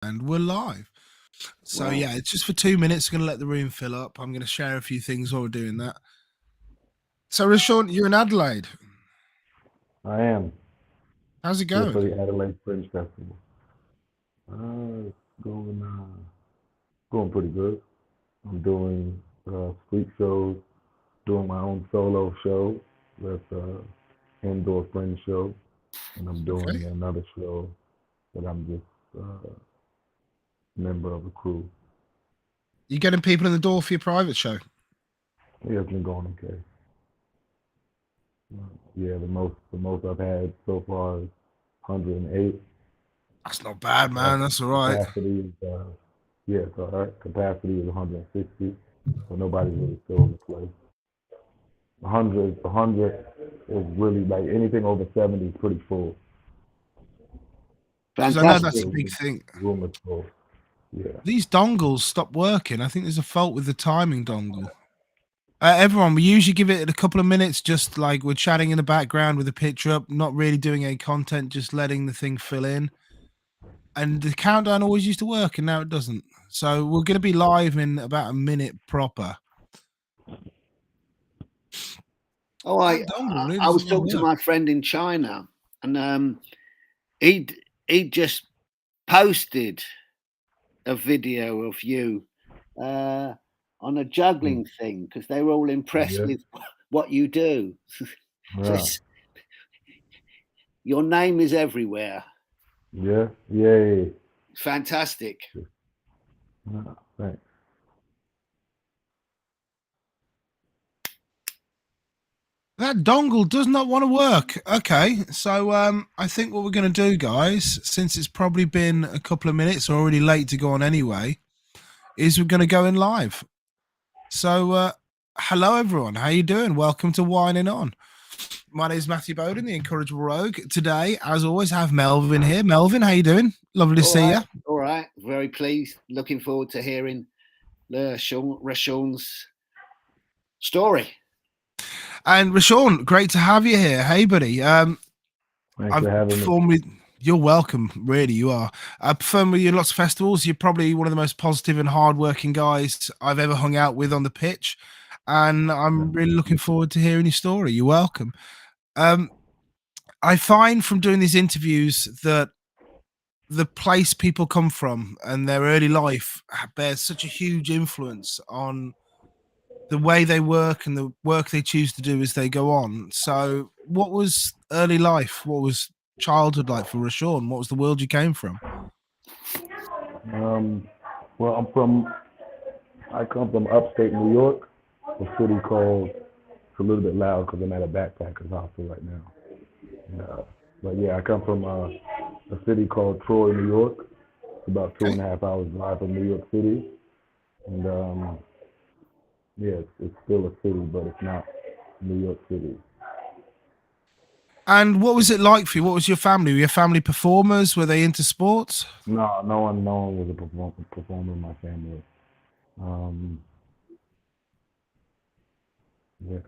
And we're live. So Wow. yeah, it's just for 2 minutes. I'm going to let the room fill up. I'm going to share a few things while we're doing that. So Rashaun, you're in Adelaide. I am How's it here going? for the Adelaide Fringe Festival. It's going pretty good. I'm doing street shows, doing my own solo show. That's indoor fringe show, and I'm Okay. doing another show that I'm just member of a crew. You getting people in the door for your private show? Yeah, it's been going okay. Yeah, the most I've had so far is 108. That's not bad, man. Capacity, That's all right. capacity is yeah, it's all right. Capacity is 160, so nobody's really filling the place. 100 is really like anything over 70 is pretty full. Because I know that's The a Fantastic. big room, thing. room is full. Yeah. These dongles stopped working. I think there's a fault with the timing dongle. Everyone, we usually give it a couple of minutes, just like we're chatting in the background with the picture up, not really doing any content, just letting the thing fill in. And the countdown always used to work, and now it doesn't. So we're going to be live in about a minute proper. Oh, That dongle really I was doesn't want talking to to work. my friend in China, and he just posted a video of you on a juggling thing because they were all impressed Yeah. with what you do. So Yeah. your name is everywhere. Yeah. Yay. Fantastic. Thanks. That dongle does not want to work. Okay, so I think what we're going to do, guys, since it's probably been a couple of minutes, already late to go on anyway, is we're going to go in live. So, hello everyone, how you doing? Welcome to Whining On. My name is Matthew Bowden, the Incorrigible Rogue. Today, as always, I have Melvin here. Melvin, how you doing? Lovely to see you. All right. Very pleased. Looking forward to hearing Rashaun's story. And Rashaun, great to have you here. Hey, buddy. Thanks I've for having performed me. with. You're welcome. Really, you are. I performed with you in lots of festivals. You're probably one of the most positive and hardworking guys I've ever hung out with on the pitch, and I'm really looking forward to hearing your story. You're welcome. I find from doing these interviews that the place people come from and their early life bears such a huge influence on the way they work and the work they choose to do as they go on. So, what was early life? What was childhood like for Rashaun? What was the world you came from? Well, I come from upstate New York, a city called, it's a little bit loud because I'm at a backpacker's hostel right now. But yeah, I come from a city called Troy, New York. It's about 2.5 hours drive from New York City. And yeah, it's still a city, but it's not New York City. And what was it like for you? What was your family? Were your family performers? Were they into sports? No one was a performer in my family. Yeah.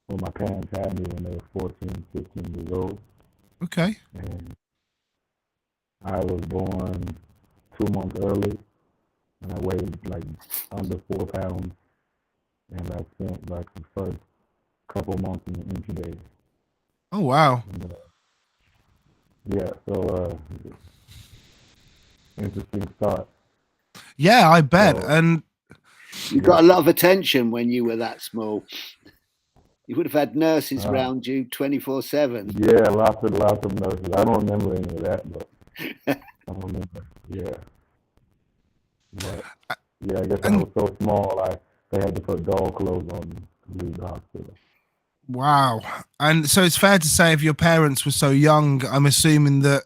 Well, my parents had me when they were 14, 15 years old. Okay. And I was born 2 months early, and I weighed like under 4 pounds, and I spent like the first couple months in the incubator. Oh wow. And, yeah, so interesting start. Yeah, I bet. So, And you got a lot of attention when you were that small. You would have had nurses around you 24/7. Yeah, lots of nurses. I don't remember any of that, but I remember. Yeah. But, yeah, I guess I was so small, they had to put doll clothes on me to leave the hospital. wow. And so it's fair to say if your parents were so young, I'm assuming that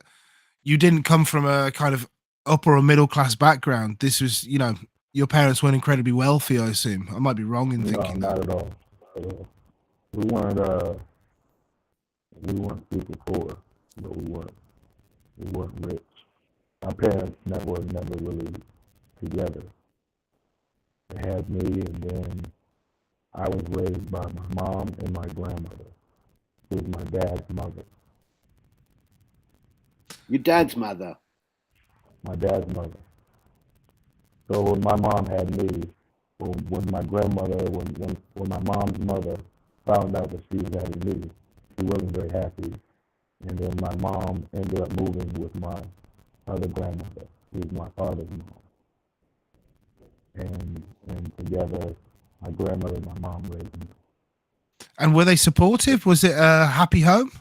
you didn't come from a kind of upper or middle class background. This was, your parents weren't incredibly wealthy, I assume. I might be wrong in thinking No, that. not at all. Not at all. We weren't super poor, but we weren't rich. My parents were never really together. They had me, and then I was raised by my mom and my grandmother, who was my dad's mother. Your dad's mother? my dad's mother. So when my mom had me, or when my grandmother, when my mom's mother found out that she was having me, she wasn't very happy. And then my mom ended up moving with my other grandmother, who was my father's mom. And together, my grandmother and my mom raised me. And were they supportive? Was it a happy home?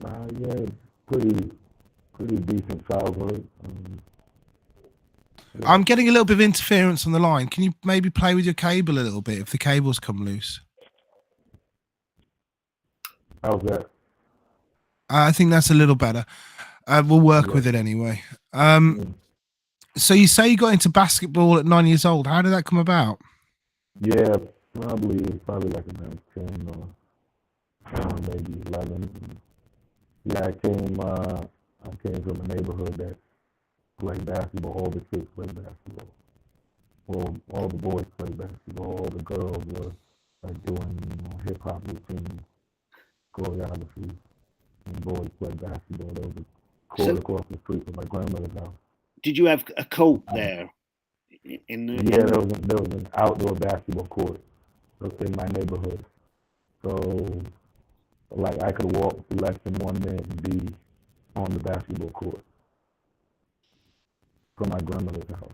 Yeah, pretty decent childhood. Yeah. I'm getting a little bit of interference on the line. Can you maybe play with your cable a little bit if the cables come loose? How's that? I think that's a little better. We'll work with it anyway. So you say you got into basketball at 9 years old. How did that come about? Yeah, probably like around 10 or maybe 11. Yeah, I came from a neighborhood that played basketball. All the kids played basketball. Well, all the boys played basketball. All the girls were like doing hip hop routines, choreography, and boys played basketball. There was a court across the street from my grandmother's house. Did you have a court there? There was an outdoor basketball court in my neighborhood. So, like, I could walk less than 1 minute and be on the basketball court from my grandmother's house.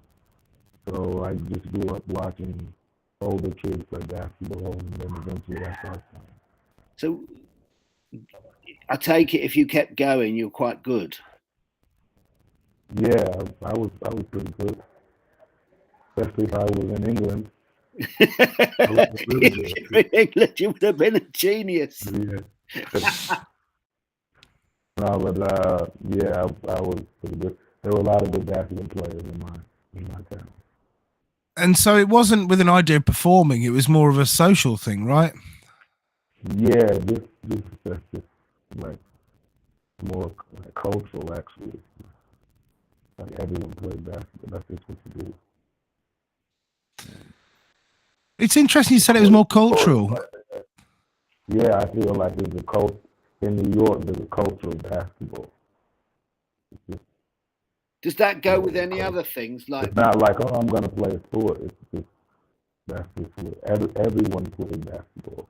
So I just grew up watching older kids play basketball, and then eventually I started playing. So I take it if you kept going, you're quite good. Yeah, I was pretty good, especially if I was in England. Really if you were in England, you would have been a genius. Yeah. No, but yeah, I was pretty good. There were a lot of good basketball players in my town. And so it wasn't with an idea of performing; it was more of a social thing, right? Yeah, this that's just like more like cultural, actually. Like everyone plays basketball. That's just what you do. It's interesting you said it was more cultural. Yeah, I feel like there's a cult in New York. There's a culture of basketball. Does that go with any other things? Like, it's not like, oh, I'm gonna play a sport. It's just that's just what everyone plays basketball.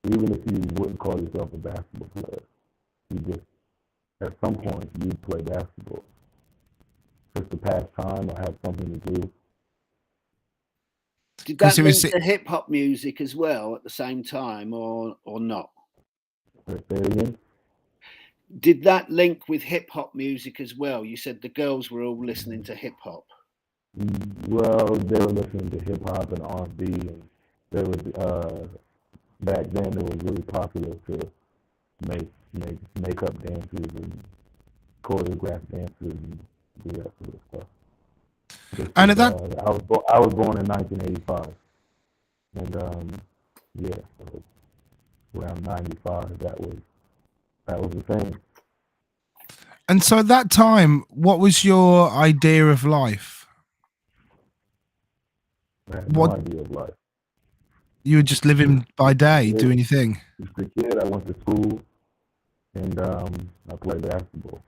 Even if you wouldn't call yourself a basketball player, you just at some point you play basketball just to pass time or have something to do. Did that link to hip hop music as well at the same time, or not? Say it again? Did that link with hip hop music as well? You said the girls were all listening to hip hop. Well, they were listening to hip hop and R&B, and there was back then it was really popular to make up dances and choreograph dances and do that sort of stuff. And at that, I was born in 1985, and yeah, so around 95, that was the thing. And so at that time, what was your idea of life? I had no idea of life. You were just living by day, doing your thing. Just a kid, I went to school, and I played basketball.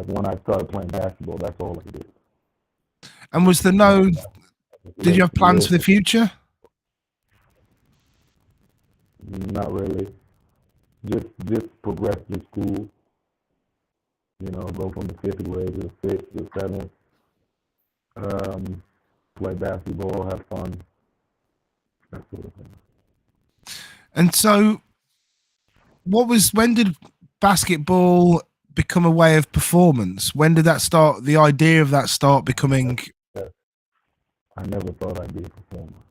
When I started playing basketball, that's all I did. And was there no? Did you have plans for the future? Not really. Just progress through school. You know, go from the 5th grade to the 6th to 7th. Play basketball, have fun, that sort of thing. And so, when did basketball become a way of performance? When did that start? The idea of that start becoming. I never thought I'd be a performer.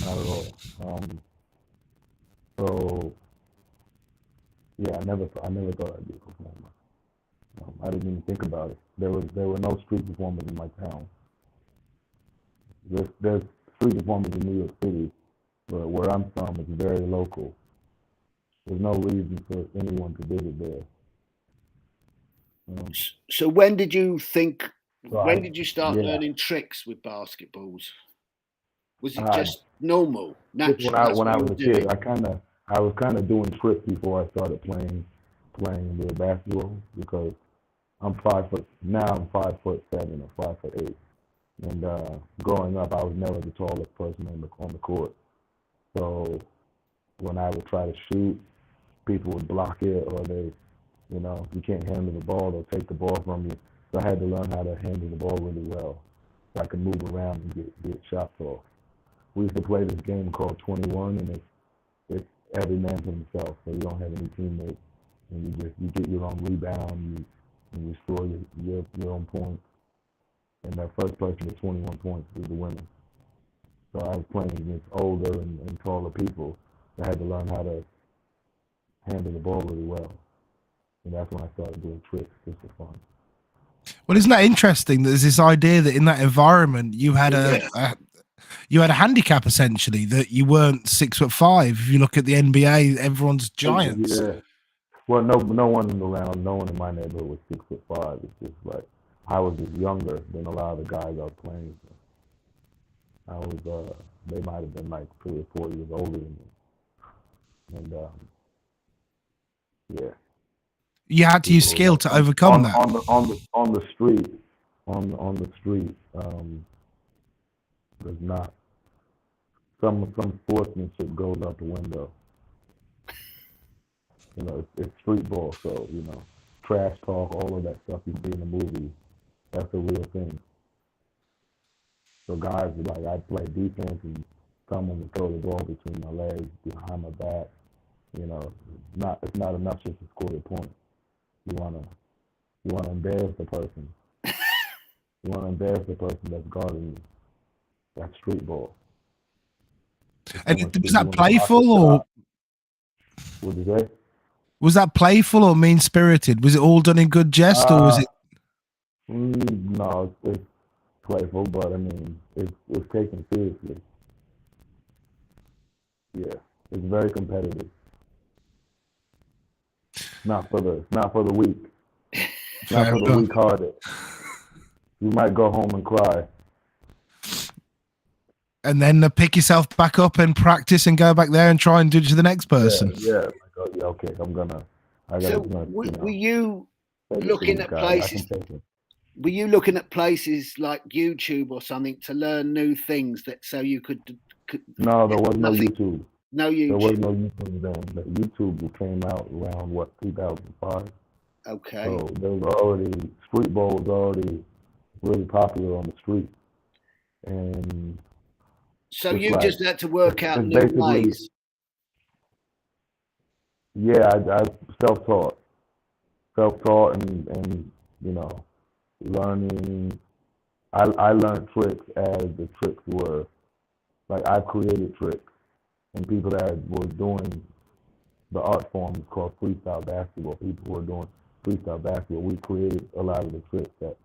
Not at all. So yeah, I never thought I'd be a performer. I didn't even think about it. There were no street performers in my town. There's street performers in New York City, but where I'm from, it's very local. There's no reason for anyone to visit there. So when did you think? When did you start learning tricks with basketballs? Was it just normal, natural? When I was a kid, I was kind of doing tricks before I started playing real basketball, because I'm 5 foot now. I'm 5'7" or 5'8", and growing up, I was never the tallest person on the court. So when I would try to shoot, people would block it, or you can't handle the ball. They'll take the ball from you. So I had to learn how to handle the ball really well, so I could move around and get shots off. We used to play this game called 21, and it's every man for himself. So you don't have any teammates, and you get your own rebound, and you score your own points. And that first person with 21 points is the winner. So I was playing against older and taller people. I had to learn how to handle the ball really well. And that's when I started doing tricks just for fun. Well, isn't that interesting? There's this idea that in that environment you had a handicap essentially, that you weren't 6'5". If you look at the NBA, everyone's giants. Yeah. Well, no one around, no one in my neighborhood was 6'5". It's just like I was just younger than a lot of the guys I was playing with. I was they might have been like 3 or 4 years older than me. And yeah. You had to use skill to overcome that. On the street, there's not some sportsmanship goes out the window. It's street ball, so trash talk, all of that stuff you see in the movies, that's a real thing. So guys, like, I'd play defense and someone would throw the ball between my legs, behind my back. It's not enough just to score a point. You wanna embarrass the person. You wanna embarrass the person that's guarding you. That's street ball. And was that playful, or what did you say? Was that playful or mean spirited? Was it all done in good jest, or was it? No, it's playful, but I mean, it's taken seriously. Yeah, it's very competitive. Not for the weak. Not for the weak-hearted. You might go home and cry. And then pick yourself back up and practice and go back there and try and do it to the next person. Yeah. Okay, were you looking at places? Were you looking at places like YouTube or something to learn new things so you could? No, there was no YouTube. No YouTube. There was no YouTube then. The YouTube came out around 2005. Okay. So street ball was already really popular on the street, and so you just had to work out new ways. Yeah, I self-taught and learning. I learned tricks as the tricks were, like, I created tricks, and people that were doing the art form is called freestyle basketball. People who are doing freestyle basketball, we created a lot of the tricks that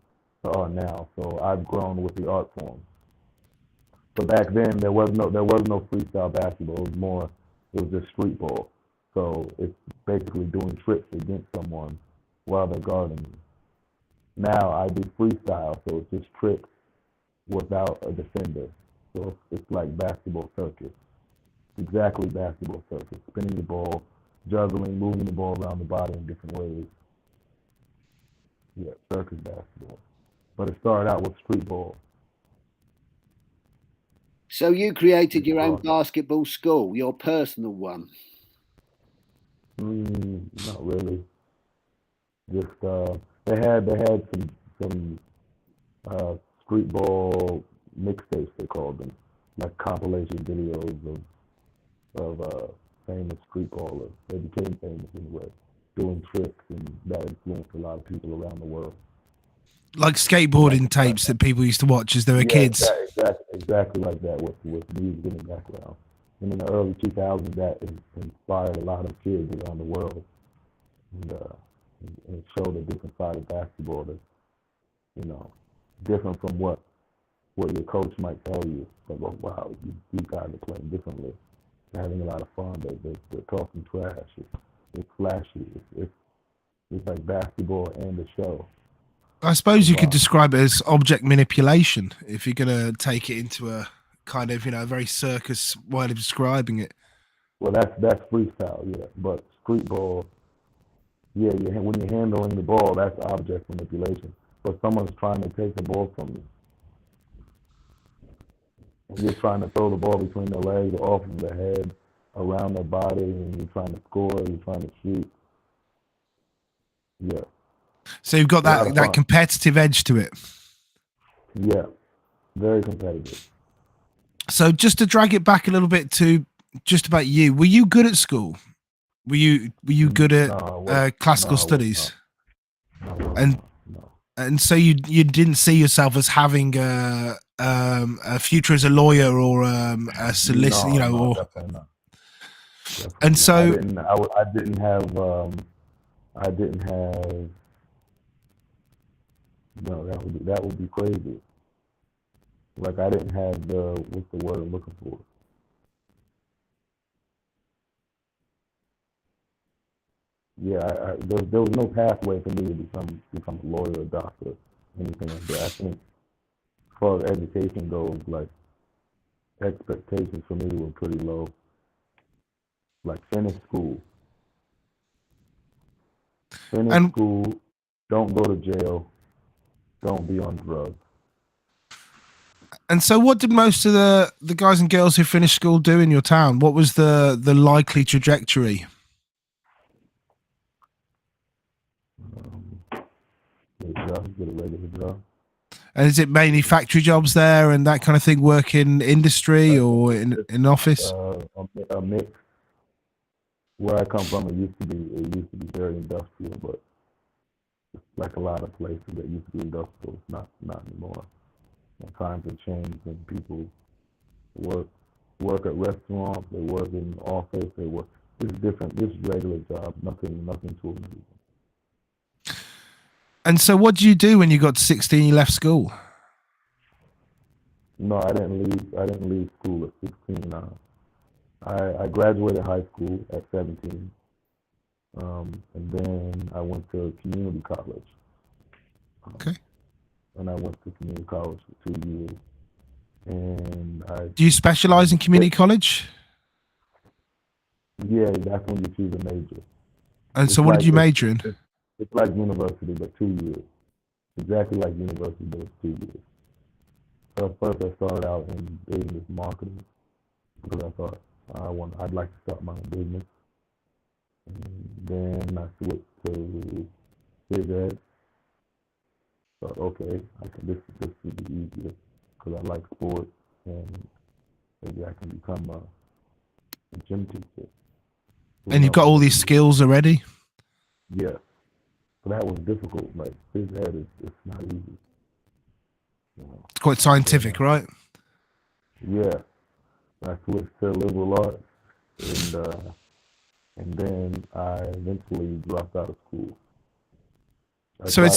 are now. So I've grown with the art form. So back then there was no freestyle basketball. It was just street ball. So it's basically doing tricks against someone while they're guarding you. Now I do freestyle, so it's just tricks without a defender. So it's like basketball circus. Exactly basketball circus. Spinning the ball, juggling, moving the ball around the body in different ways. Yeah, circus basketball. But it started out with street ball. So you created your own basketball school, your personal one? Not really. Just they had some street ball mixtapes, they called them, like compilation videos of famous street ballers. They became famous anyway, doing tricks, and that influenced a lot of people around the world. Like skateboarding tapes that people used to watch as they were kids. Exactly like that, with music in the background. And in the early 2000s, that inspired a lot of kids around the world, and it showed a different side of basketball that's, different from what your coach might tell you. Like, oh, wow, these guys are playing differently. They're having a lot of fun. They're talking trash. It's flashy. It's like basketball and a show. I suppose you could describe it as object manipulation, if you're going to take it into a kind of, a very circus way of describing it. Well, that's freestyle, yeah. But street ball, Yeah, when you're handling the ball, that's object manipulation. But someone's trying to take the ball from you. And you're trying to throw the ball between their legs, off of their head, around their body, and you're trying to score, you're trying to shoot. Yeah. So you've got that competitive edge to it. Yeah, very competitive. So just to drag it back a little bit to just about you, were you good at school? Were you good at classical studies? And so you didn't see yourself as having a future as a lawyer or a solicitor, you know, or definitely not. and not. so I didn't have no, that would be crazy. Like I didn't have what's the word I'm looking for? Yeah, there was no pathway for me to become a lawyer or a doctor, anything like that. I think as far as education goes, like expectations for me were pretty low. Like finish school, don't go to jail, don't be on drugs. And so what did most of the guys and girls who finished school do in your town? What was the likely trajectory? Get a regular job. And is it mainly factory jobs there and that kind of thing, work in industry or in office? A mix. Where I come from, it used to be very industrial, but like a lot of places that used to be industrial, it's not anymore. And times have changed, and people work at restaurants, they work in office, they work. It's different. This regular job, nothing too amazing. And so, what did you do when you got to 16? You left school. No, I didn't leave school at 16. I graduated high school at 17, and then I went to community college. Okay. And I went to community college for 2 years. And do you specialize in community college? Yeah, that's when you choose a major. And so, what did you major in? It's like university, but 2 years. Exactly like university, but it's 2 years. So first, I started out in business marketing because I thought I'd like to start my own business. And then I switched to phys ed. Thought, okay, this would be easier because I like sports and maybe I can become a gym teacher. And you've got all these skills already? Yeah. So that was difficult. Like phys ed is not easy. You know? It's quite scientific, right? Yeah. I switched to liberal arts, and then I eventually dropped out of school. So it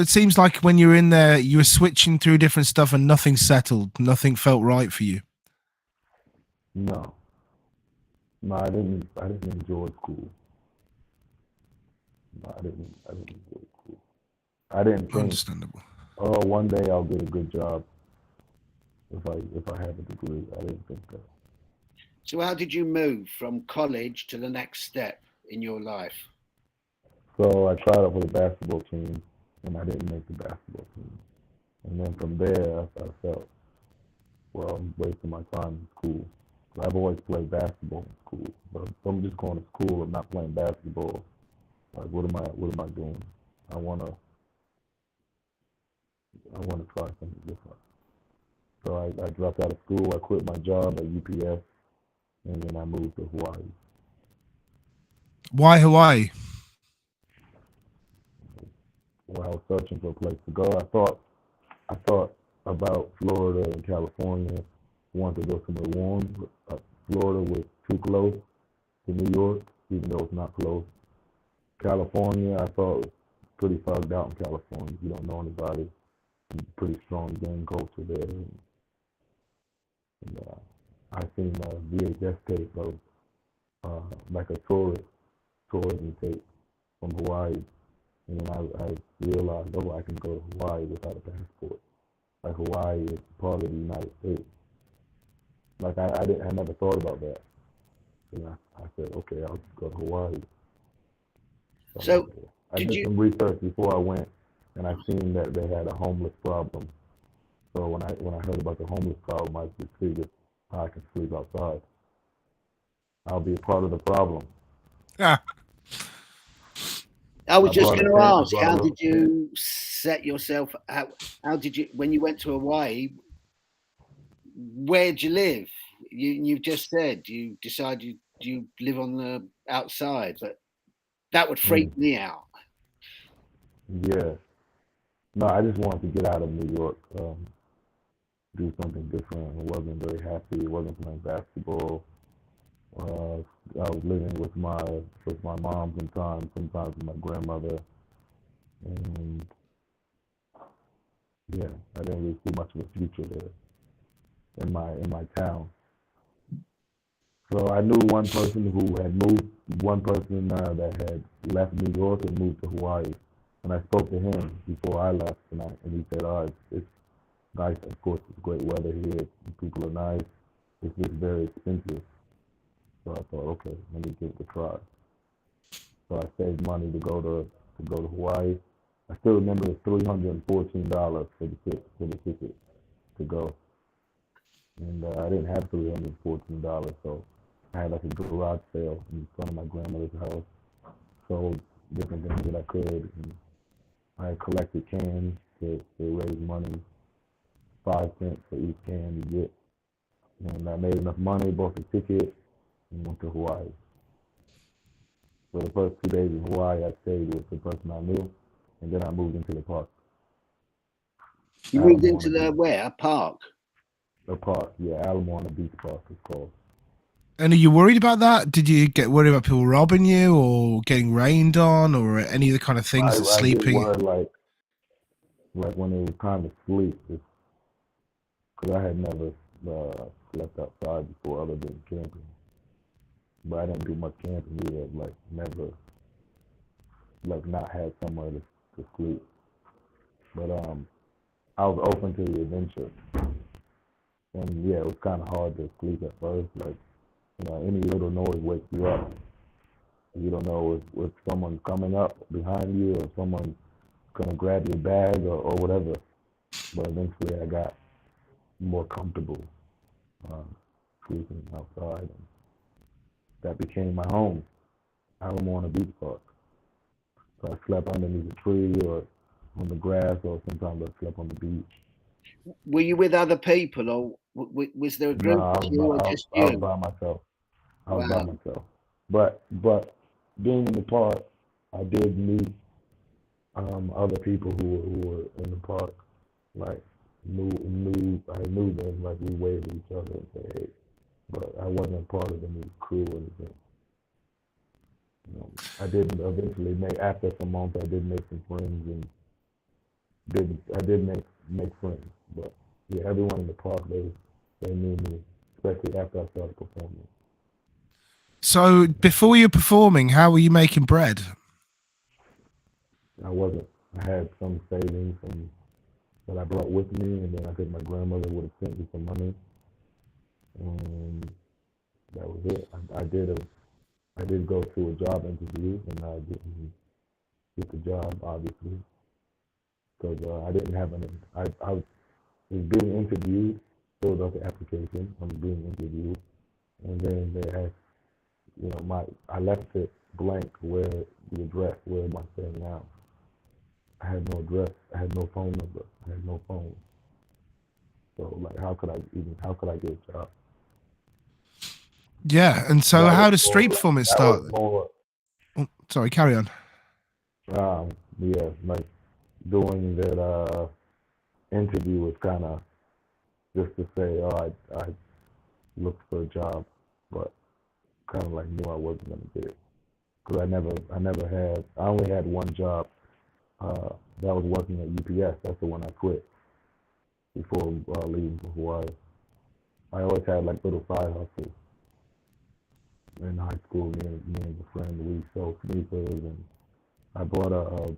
seems like when you were in there, you were switching through different stuff and nothing settled. Nothing felt right for you. No, I didn't enjoy school. No, I didn't enjoy school. I didn't think, understandable. Oh, one day I'll get a good job if I have a degree. I didn't think that. So how did you move from college to the next step in your life? So I tried out for the basketball team, and I didn't make the basketball team. And then from there, I felt, well, I'm wasting my time in school. I've always played basketball in school, but if I'm just going to school and not playing basketball, like what am I doing? I wanna try something different. So I dropped out of school. I quit my job at UPS, and then I moved to Hawaii. Why Hawaii? When I was searching for a place to go, I thought about Florida and California. Wanted to go somewhere warm. Florida was too close to New York, even though it's not close. California, I thought was pretty thugged out in California. You don't know anybody. Pretty strong gang culture there. And I seen a VHS tape of like a tourism tape from Hawaii. And then I realized, oh, I can go to Hawaii without a passport. Like Hawaii is part of the United States. Like I never thought about that. And I said, okay, I'll just go to Hawaii. So I did some research before I went, and I seen that they had a homeless problem. So when I heard about the homeless problem, I just figured I can sleep outside. I'll be a part of the problem. Yeah. I was just brought a going to tent, ask, brought a how little did you set yourself? How did you, when you went to Hawaii? Where'd you live? You've just said you decided you live on the outside, but that would freak me out. Yeah. No, I just wanted to get out of New York, do something different. I wasn't very happy. I wasn't playing basketball. I was living with my mom sometimes with my grandmother, and yeah, I didn't really see much of a future there in my town. So I knew one person who had moved, one person that had left New York and moved to Hawaii, and I spoke to him before I left, and he said, "Oh, it's nice. Of course, it's great weather here. People are nice. It's just very expensive." So I thought, okay, let me give it a try. So I saved money to go to Hawaii. I still remember it was $314 for the ticket to go, and I didn't have $314, so I had like a garage sale in front of my grandmother's house. Sold different things that I could, and I collected cans to raise money, 5 cents for each can you get, and I made enough money, bought the ticket, and went to Hawaii. For the first 2 days in Hawaii, I stayed with the person I knew, and then I moved into the park. You moved into the where? Park? The park, yeah, Alamona Beach Park is called. And are you worried about that? Did you get worried about people robbing you or getting rained on or any of the kind of things that I get sleeping? worried, like when it was time to sleep, because I had never slept outside before other than camping. But I didn't do much camping either, like never, like not had somewhere to sleep. But I was open to the adventure, and yeah, it was kind of hard to sleep at first. Like, any little noise wakes you up. You don't know if someone's coming up behind you or someone's gonna grab your bag or whatever. But eventually, I got more comfortable sleeping outside, and that became my home. Alamona Beach Park. So I slept underneath a tree or on the grass, or sometimes I slept on the beach. Were you with other people, or was there a No, group of you, or just I was you? by myself. I was by Wow. myself. But being in the park, I did meet other people who were in the park. Like I knew them. Like we waved at each other and said, "Hey," but I wasn't part of any crew or anything. I did eventually after some months I did make some friends, and I did make friends. But yeah, everyone in the park, they knew me, especially after I started performing. So before you were performing, how were you making bread? I wasn't. I had some savings that I brought with me, and then I think my grandmother would have sent me some money, and that was it. I did go to a job interview, and I didn't get the job, obviously, because I didn't have any. I was being interviewed, filled out the application. I was being interviewed, and then they asked, I left it blank where the address, where am I staying now? I had no address. I had no phone number. I had no phone. So like, how could I get a job? Yeah, and so That was how does more street like, performing that start? was more, Oh, sorry, carry on. yeah, like doing that interview was kind of just to say, oh, I looked for a job, but kind of like knew I wasn't gonna get it because I only had one job. That was working at UPS. That's the one I quit before leaving for Hawaii. I always had like little side hustles in high school. Me and a friend, we sold sneakers, and I bought a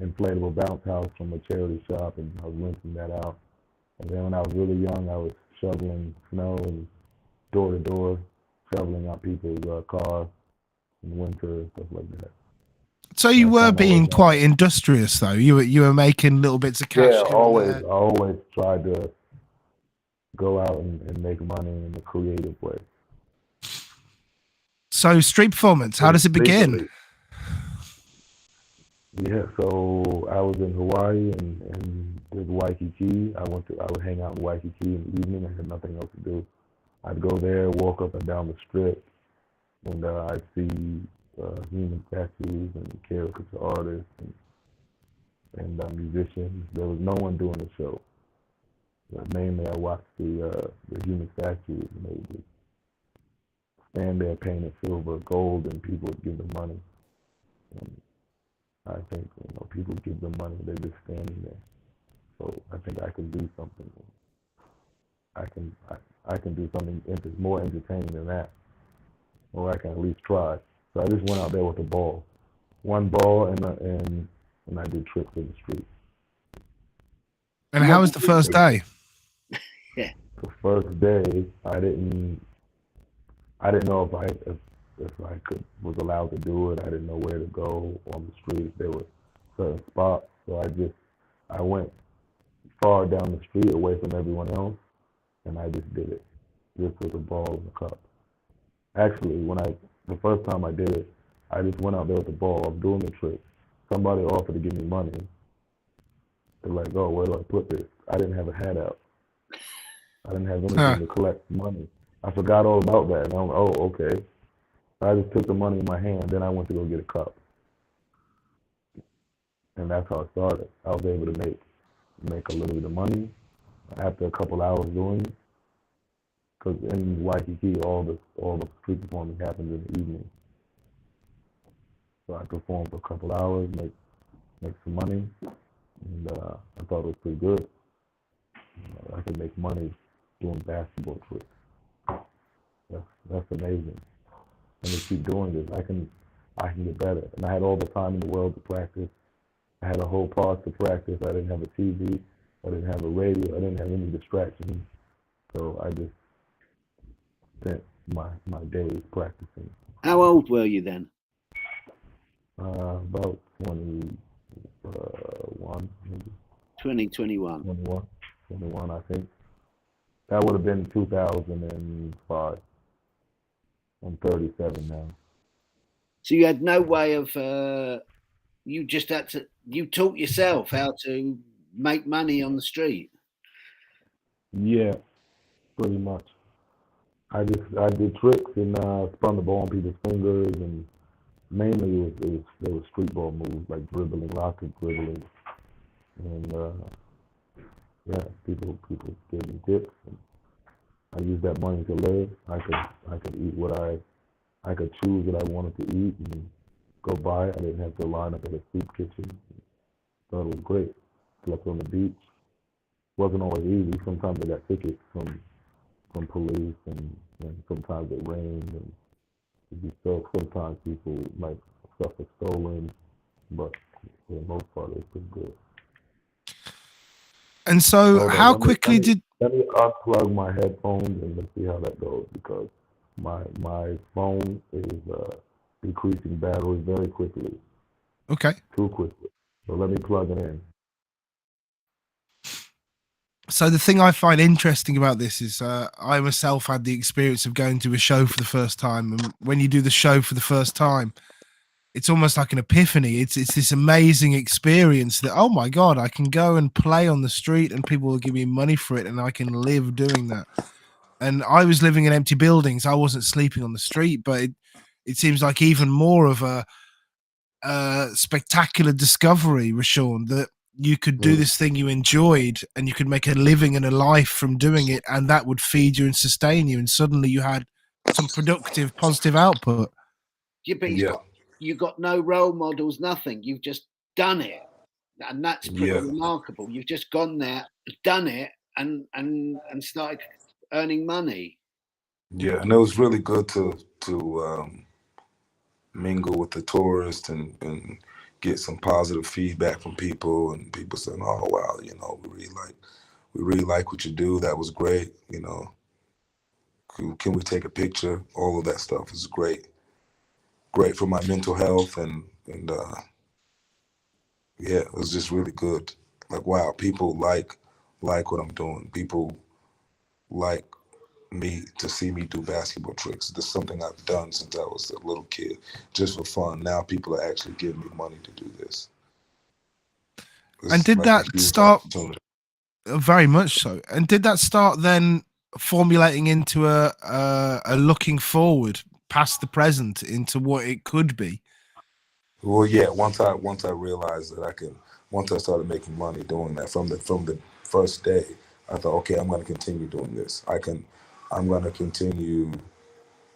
inflatable bounce house from a charity shop, and I was renting that out. And then when I was really young, I was shoveling snow and door to door, shoveling out people's cars in winter and stuff like that. So you were kinda being was quite industrious, though. You were making little bits of cash. Yeah, here and always. there. I always tried to go out and make money in a creative way. So street performance, how does it begin? Frequently. Yeah, so I was in Hawaii and did Waikiki. I would hang out in Waikiki in the evening. I had nothing else to do. I'd go there, walk up and down the strip, and I'd see human statues and caricature artists and musicians. There was no one doing the show. Mainly, I watched the human statues, and they would stand there painted silver, gold, and people would give them money. And I think people give them money; they're just standing there. So I think I can do something. I can do something more entertaining than that, or I can at least try. So I just went out there with a ball, one ball, and I did tricks in the street. And how was the first day? Yeah. The first day, I didn't know if I was allowed to do it. I didn't know where to go on the street. There were certain spots, so I went far down the street away from everyone else, and I just did it, just with a ball and a cup. Actually, the first time I did it, I just went out there with the ball. I'm doing the trick. Somebody offered to give me money. They're like, "Oh, where do I put this?" I didn't have a hat out. I didn't have anything to collect money. I forgot all about that, and I'm like, "Oh, okay." I just took the money in my hand. Then I went to go get a cup, and that's how it started. I was able to make a little bit of money after a couple hours doing it. Because in Waikiki, all the street performing happens in the evening. So I performed for a couple hours, make some money, and I thought it was pretty good. I could make money doing basketball tricks. That's amazing. And to keep doing this, I can get better. And I had all the time in the world to practice. I had a whole park to practice. I didn't have a TV. I didn't have a radio. I didn't have any distractions. So I just spent my days practicing. How old were you then? About 21, maybe. 21. 21, I think. That would have been 2005. I'm 37 now. So you had no way of, you just had to, you taught yourself how to make money on the street? Yeah, pretty much. I did tricks and spun the ball on people's fingers, and mainly there was street ball moves like dribbling, lots of dribbling, and yeah, people gave me tips, and I used that money to live. I could eat I could choose what I wanted to eat and go buy it. I didn't have to line up at a soup kitchen. Thought it was great. Slept on the beach. Wasn't always easy. Sometimes I got tickets from police, and sometimes it rained, and sometimes people might stuff was stolen, but for the most part, it was pretty good. And so, how quickly did? Let me unplug my headphones and let's see how that goes, because my phone is decreasing battery very quickly. Okay. Too quickly. So let me plug it in. So the thing I find interesting about this is I myself had the experience of going to a show for the first time, and when you do the show for the first time, it's almost like an epiphany. It's this amazing experience that, oh my God, I can go and play on the street and people will give me money for it, and I can live doing that. And I was living in empty buildings. I wasn't sleeping on the street, but it seems like even more of a spectacular discovery, Rashaun, that you could do this thing you enjoyed and you could make a living and a life from doing it, and that would feed you and sustain you, and suddenly you had some productive, positive output. Yeah, but you got no role models, nothing. You've just done it, and that's pretty remarkable. You've just gone there, done it, and started earning money. Yeah, and it was really good to mingle with the tourists and get some positive feedback from people, and people saying, "Oh wow, we really like what you do. That was great. Can we take a picture?" All of that stuff is great for my mental health, and and yeah, it was just really good. Like, wow, people like what I'm doing. People like me to see me do basketball tricks. This is something I've done since I was a little kid, just for fun. Now people are actually giving me money to do this. And It's did like a that huge start opportunity. very much so? And did that start then formulating into a looking forward past the present into what it could be? Well, yeah. Once I realized that I can, once I started making money doing that from the first day, I thought, okay, I'm going to continue doing this. I'm going to continue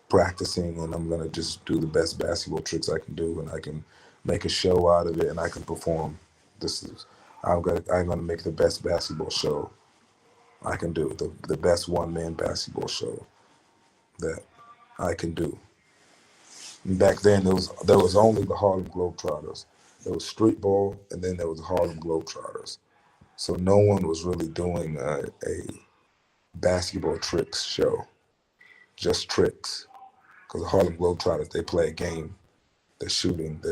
practicing, and I'm going to just do the best basketball tricks I can do, and I can make a show out of it, and I can perform. This is, I'm gonna make the best basketball show I can do, the best one-man basketball show that I can do. And back then, there was only the Harlem Globetrotters. There was street ball, and then there was the Harlem Globetrotters. So no one was really doing a basketball tricks show, just tricks. Because the Harlem Globetrotters, they play a game, they're shooting, they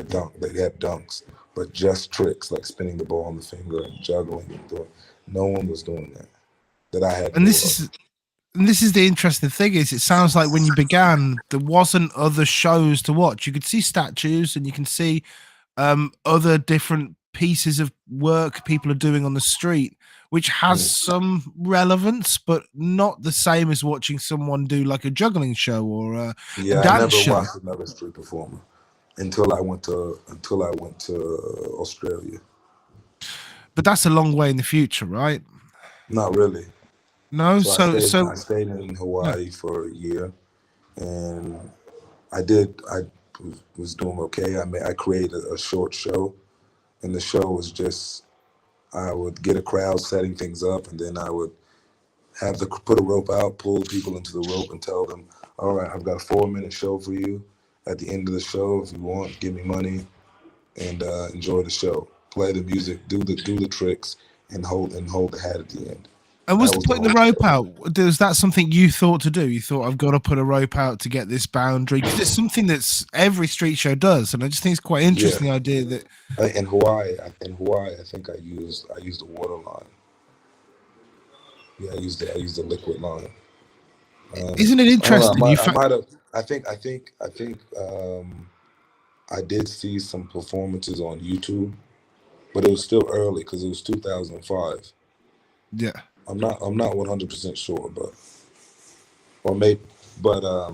have dunks, but just tricks like spinning the ball on the finger and juggling and doing. No one was doing that I had And knew this of. is and this is the interesting thing is it sounds like when you began there wasn't other shows to watch. You could see statues and you can see other different pieces of work people are doing on the street, which has some relevance, but not the same as watching someone do like a juggling show or a Yeah, I dance never show. watched another street performer until I went to Australia. But that's a long way in the future, right? Not really. No, So so I stayed in yeah. Hawaii for a year, and I was doing okay. I created a short show, and the show was just I would get a crowd setting things up, and then I would have to put a rope out, pull people into the rope, and tell them, "All right, I've got a 4-minute show for you. At the end of the show, if you want, give me money and enjoy the show. Play the music, do the tricks, and hold the hat at the end." And was That was the putting the whole rope show. out, was that something you thought to do? You thought, I've got to put a rope out to get this boundary? Because it's something that's every street show does. And I just think it's quite Yeah. interesting the idea that In Hawaii, I think I used the water line. Yeah, I used the liquid line. isn't it I don't know. interesting? I might have. I think I did see some performances on YouTube, but it was still early because it was 2005. Yeah. I'm not 100% sure, but or maybe, but I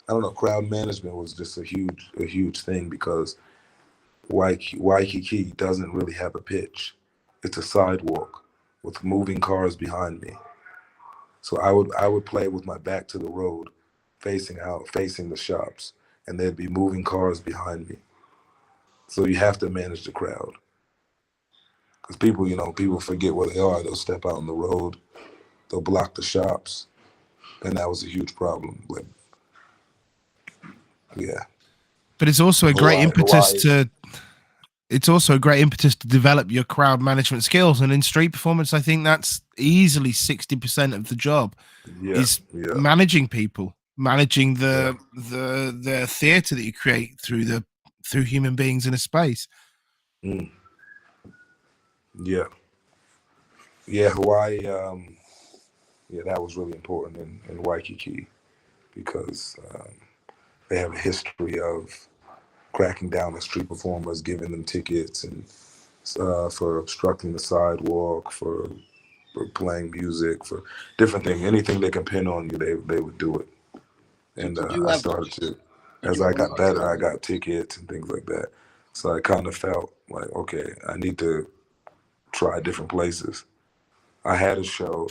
don't know. Crowd management was just a huge thing because Waikiki doesn't really have a pitch. It's a sidewalk with moving cars behind me. So I would play with my back to the road, facing the shops, and there'd be moving cars behind me. So you have to manage the crowd because people forget where they are. They'll step out on the road, they'll block the shops, and that was a huge problem. But yeah, But it's also a great impetus Hawaii, to develop your crowd management skills. And in street performance, I think that's easily 60% of the job yeah, is yeah, managing people, managing yeah. the theater that you create through human beings in a space. Mm, yeah, yeah. Hawaii, yeah, that was really important in Waikiki because they have a history of cracking down on street performers, giving them tickets, and for obstructing the sidewalk, for playing music, for different things. Anything they can pin on you, they would do it. And Did you I have started to, did as you I have a got lot of better, I trouble? got tickets and things like that. So I kind of felt like, okay, I need to try different places. I had a show.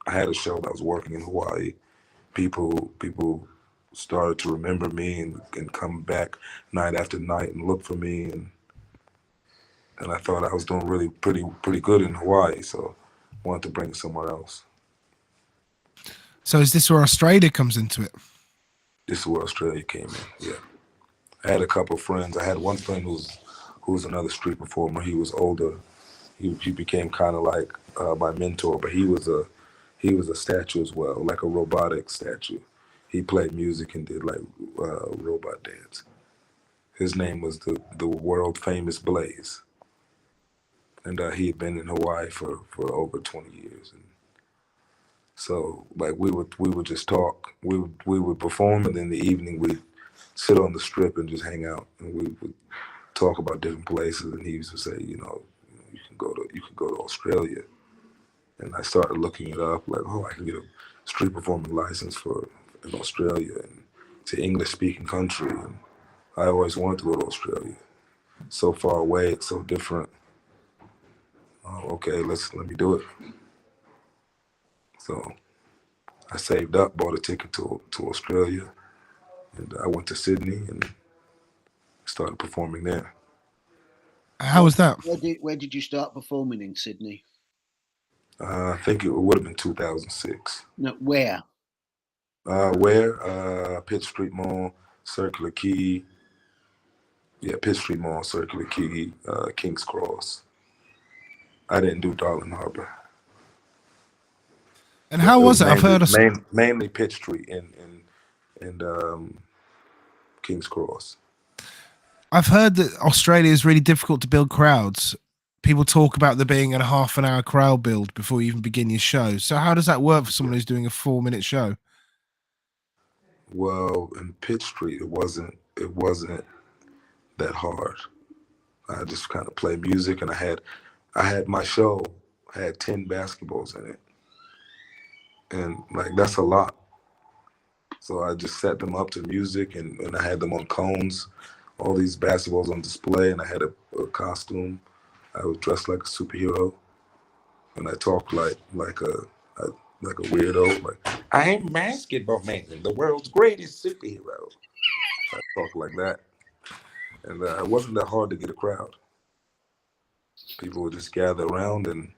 I had a show that was working in Hawaii. People started to remember me and come back night after night and look for me, and I thought I was doing really pretty good in Hawaii, so I wanted to bring it somewhere else. So is this where Australia comes into it? This is where Australia came in. Yeah, I had a couple of friends. I had one friend who's another street performer. He was older. He became kind of like my mentor, but he was a statue as well, like a robotic statue. He played music and did like robot dance. His name was the world famous Blaze, and he had been in Hawaii for over 20 years. And so like we would just talk. We would perform, and in the evening we'd sit on the strip and just hang out, and we would talk about different places. And he used to say, you can go to Australia. And I started looking it up, like, oh, I can get a street performing license in Australia and to English speaking country. And I always wanted to go to Australia. So far away, it's so different. Okay, let me do it. So I saved up, bought a ticket to Australia, and I went to Sydney and started performing there. How was that? Where did you start performing in Sydney? I think it would have been 2006. No, where? Where? Pitt Street Mall, Circular Quay. Yeah, Pitt Street Mall, Circular Quay, King's Cross. I didn't do Darling Harbor. And how was it? Mainly, I've heard of mainly Pitt Street and King's Cross. I've heard that Australia is really difficult to build crowds. People talk about there being a half an hour crowd build before you even begin your show. So how does that work for someone who's doing a 4-minute show? Well, in Pitt Street, it wasn't that hard. I just kind of played music, and I had my show had 10 basketballs in it, and like that's a lot. So I just set them up to music, and I had them on cones, all these basketballs on display, and I had a costume. I was dressed like a superhero, and I talked like a weirdo, like I'm Basketballman, the world's greatest superhero. I talked like that, and it wasn't that hard to get a crowd. People would just gather around and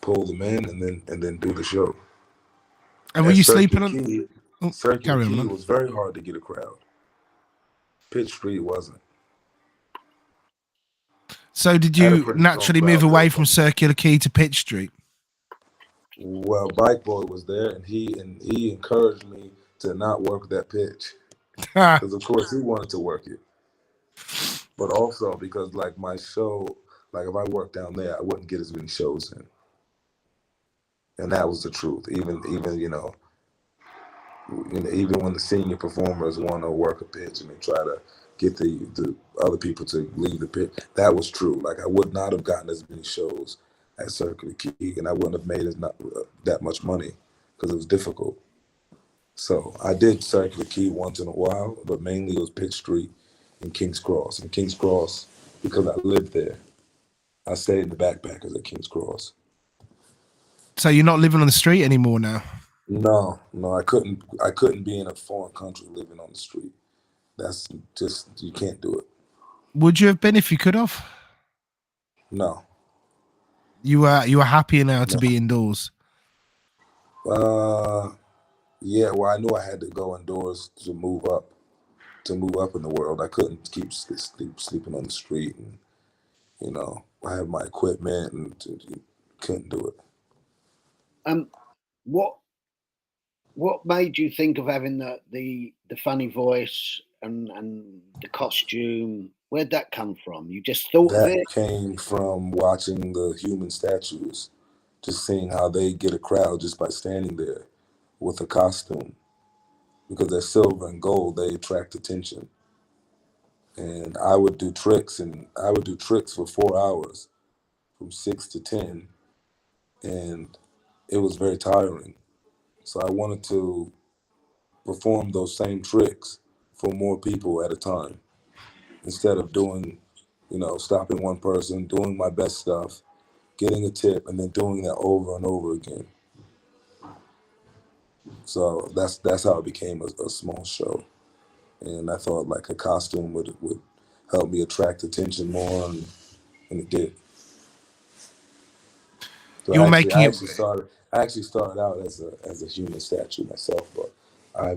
pull them in, and then do the show. And were you sleeping on? Circular Quay was very hard to get a crowd. Pitt Street wasn't. So did you naturally move away from Circular Quay to Pitt Street? Well, Bike Boy was there, and he encouraged me to not work that pitch because, of course, he wanted to work it. But also because, like, my show, like, if I worked down there, I wouldn't get as many shows in, and that was the truth. Even even when the senior performers want to work a pitch and they try to get the other people to leave the pitch, that was true. Like, I would not have gotten as many shows at Circular Quay, and I wouldn't have made that much money because it was difficult. So I did Circular Quay once in a while, but mainly it was Pitt Street and King's Cross. And King's Cross, because I lived there, I stayed in the backpackers at King's Cross. So you're not living on the street anymore now? No, I couldn't be in a foreign country living on the street. That's just, you can't do it. Would you have been if you could have? No. You were happier now to be indoors? Yeah, well, I knew I had to go indoors to move up in the world. I couldn't keep sleeping on the street, and I have my equipment, and couldn't do it. What made you think of having the funny voice and the costume? Where'd that come from? You just thought of it? That came from watching the human statues, just seeing how they get a crowd just by standing there with a costume. Because they're silver and gold, they attract attention. And I would do tricks for 4 hours, from 6 to 10, and it was very tiring. So I wanted to perform those same tricks for more people at a time, instead of doing, stopping one person, doing my best stuff, getting a tip, and then doing that over and over again. So that's how it became a small show. And I thought like a costume would help me attract attention more, and it did. So I actually started out as a human statue myself, but I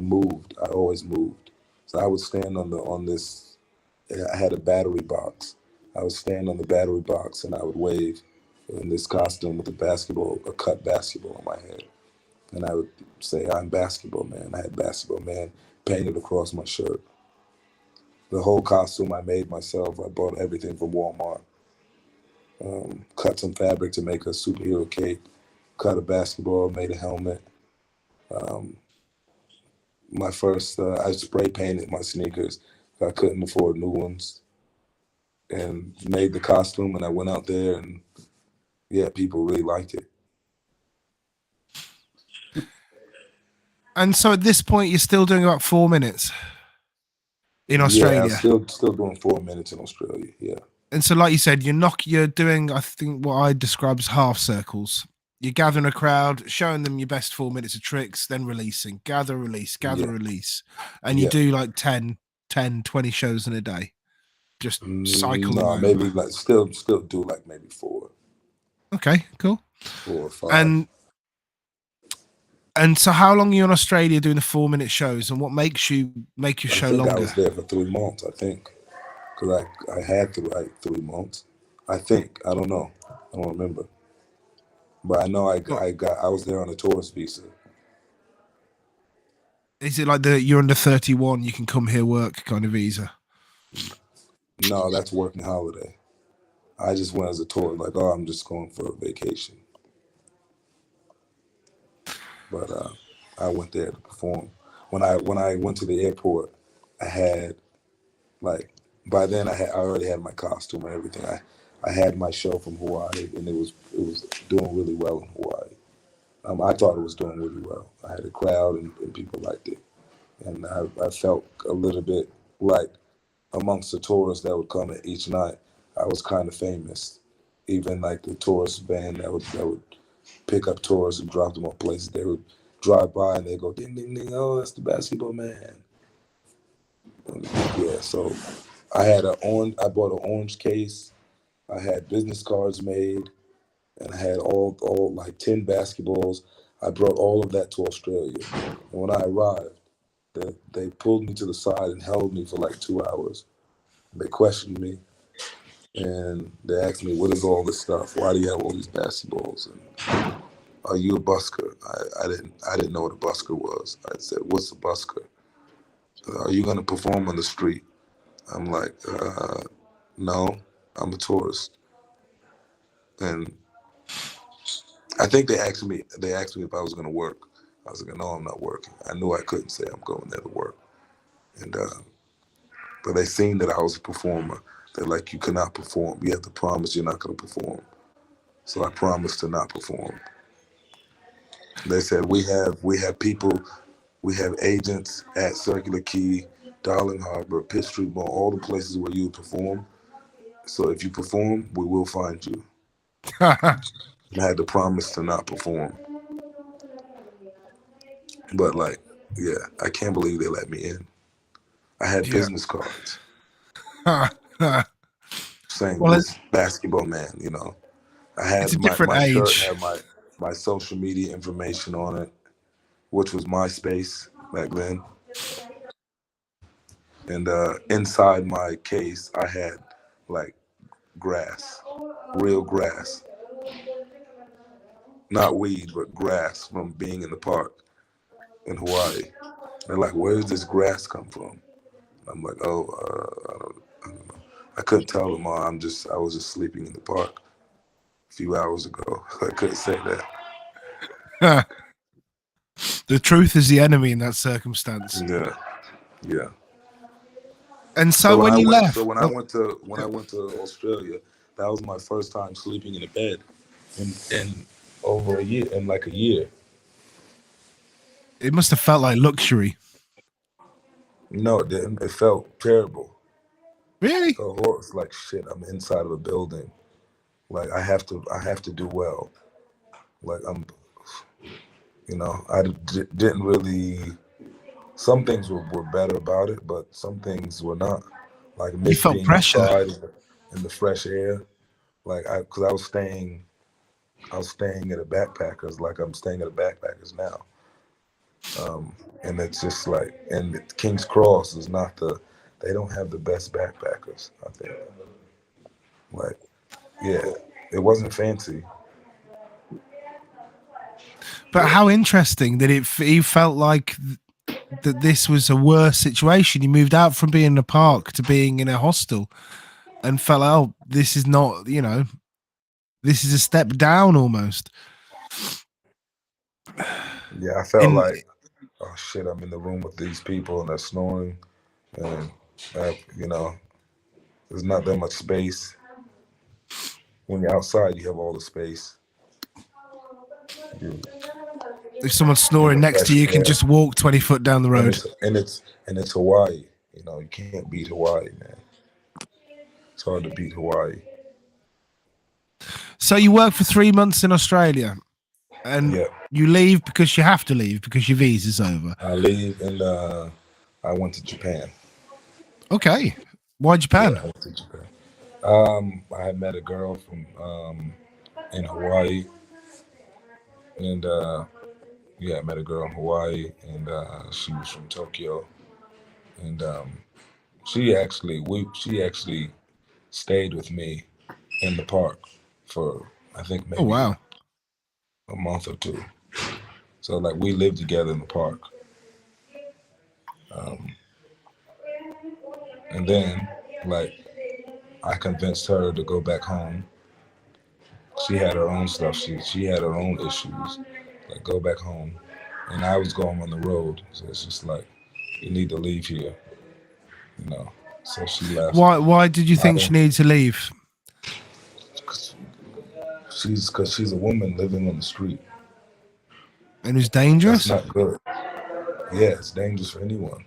always moved. So I would stand on this. I had a battery box. I would stand on the battery box, and I would wave in this costume with a cut basketball on my head. And I would say, I'm Basketballman. I had Basketballman painted across my shirt. The whole costume I made myself. I bought everything from Walmart. Cut some fabric to make a superhero cape. Cut a basketball, made a helmet. My first, I spray painted my sneakers. I couldn't afford new ones, and made the costume. And I went out there, and yeah, people really liked it. And so at this point, you're still doing about 4 minutes in Yeah, Australia. I'm still doing 4 minutes in Australia. Yeah. And so, like you said, you're doing, I think, what I describe as half circles. You're gathering a crowd, showing them your best 4 minutes of tricks, then releasing, gather, release, gather, Yeah. release. And you Yeah. do like 10, 20 shows in a day. Just cycle them No, over. maybe like still do like maybe 4. Okay, cool. 4 or 5. And so how long are you in Australia doing the 4 minute shows, and what makes you make your I show think longer? I was there for 3 months. I think because I had to like 3 months. I think I don't know. I don't remember. But I know I was there on a tourist visa. Is it like you're under 31, you can come here work kind of visa? No, that's working holiday. I just went as a tour, like, oh, I'm just going for a vacation. But I went there to perform. When I went to the airport, I had like by then I already had my costume and everything. I had my show from Hawaii, and it was doing really well in Hawaii. I thought it was doing really well. I had a crowd, and people liked it, and I felt a little bit like amongst the tourists that would come each night, I was kind of famous. Even like the tourist band that would pick up tourists and drop them on places, they would drive by and they go ding ding ding. Oh, that's the Basketballman. And yeah, so I bought an orange case. I had business cards made, and I had all like 10 basketballs. I brought all of that to Australia, and when I arrived, they pulled me to the side and held me for like 2 hours. They questioned me, and they asked me, "What is all this stuff? Why do you have all these basketballs? And are you a busker?" I didn't know what a busker was. I said, "What's a busker? Are you gonna perform on the street?" I'm like, "No, I'm a tourist." And I think they asked me if I was gonna work. I was like, "No, I'm not working." I knew I couldn't say I'm going there to work, and but they seen that I was a performer. They're like, "You cannot perform. You have to promise you're not gonna perform." So I promised to not perform. They said, we have people, we have agents at Circular Quay, Darling Harbor, Pitt Street Mall, all the places where you perform. So if you perform, we will find you. And I had to promise to not perform. But like, yeah, I can't believe they let me in. I had Yeah. business cards saying Well, this basketball man, you know. I had it's a different my shirt age. had my social media information on it, which was MySpace back then. And inside my case, I had like grass, real grass, not weed, but grass from being in the park in Hawaii. They're like, "Where does this grass come from?" I'm like, "Oh, I don't know." I couldn't tell them. I was just sleeping in the park a few hours ago. I couldn't say that. The truth is the enemy in that circumstance. Yeah, yeah. And so when you left, when I went to Australia, that was my first time sleeping in a bed in over a year, in like a year. it must have felt like luxury. No, it didn't. It felt terrible. Really? It felt horrible. It's like shit. I'm inside of a building. Like I have to do well. Like didn't really. Some things were better about it, but some things were not. Like You miss felt being pressure. outside in the fresh air. Like because I was staying at a backpackers, like I'm staying at a backpackers now. And it's just like, and King's Cross is not they don't have the best backpackers, I think. Like, yeah, it wasn't fancy. But how interesting that you felt like that this was a worse situation. You moved out from being in a park to being in a hostel, and felt, oh, this is not, this is a step down almost. Yeah, I felt In like, oh shit, I'm in the room with these people and they're snoring, and there's not that much space. When you're outside, you have all the space. You if someone's in snoring the next to fresh you, you can air, just walk 20 foot down the and road. it's Hawaii. You can't beat Hawaii, man. It's hard to beat Hawaii. So you work for 3 months in Australia, and Yeah, you leave because you have to leave because your visa's over. I leave and I went to Japan. Okay, why Yeah, Japan? I went to Japan. I had met a girl from in Hawaii, and I met a girl in Hawaii, and she was from Tokyo, and she actually stayed with me in the park for I think Oh maybe wow. a month or two. So like we lived together in the park, and then like I convinced her to go back home. She had her own stuff. She had her own issues. Like go back home, and I was going on the road. So it's just like you need to leave here, you know. So she left. Why did you I think she don't. needed to leave? Because she's a woman living on the street. And it was That's dangerous? not good. Yeah, it's dangerous for anyone.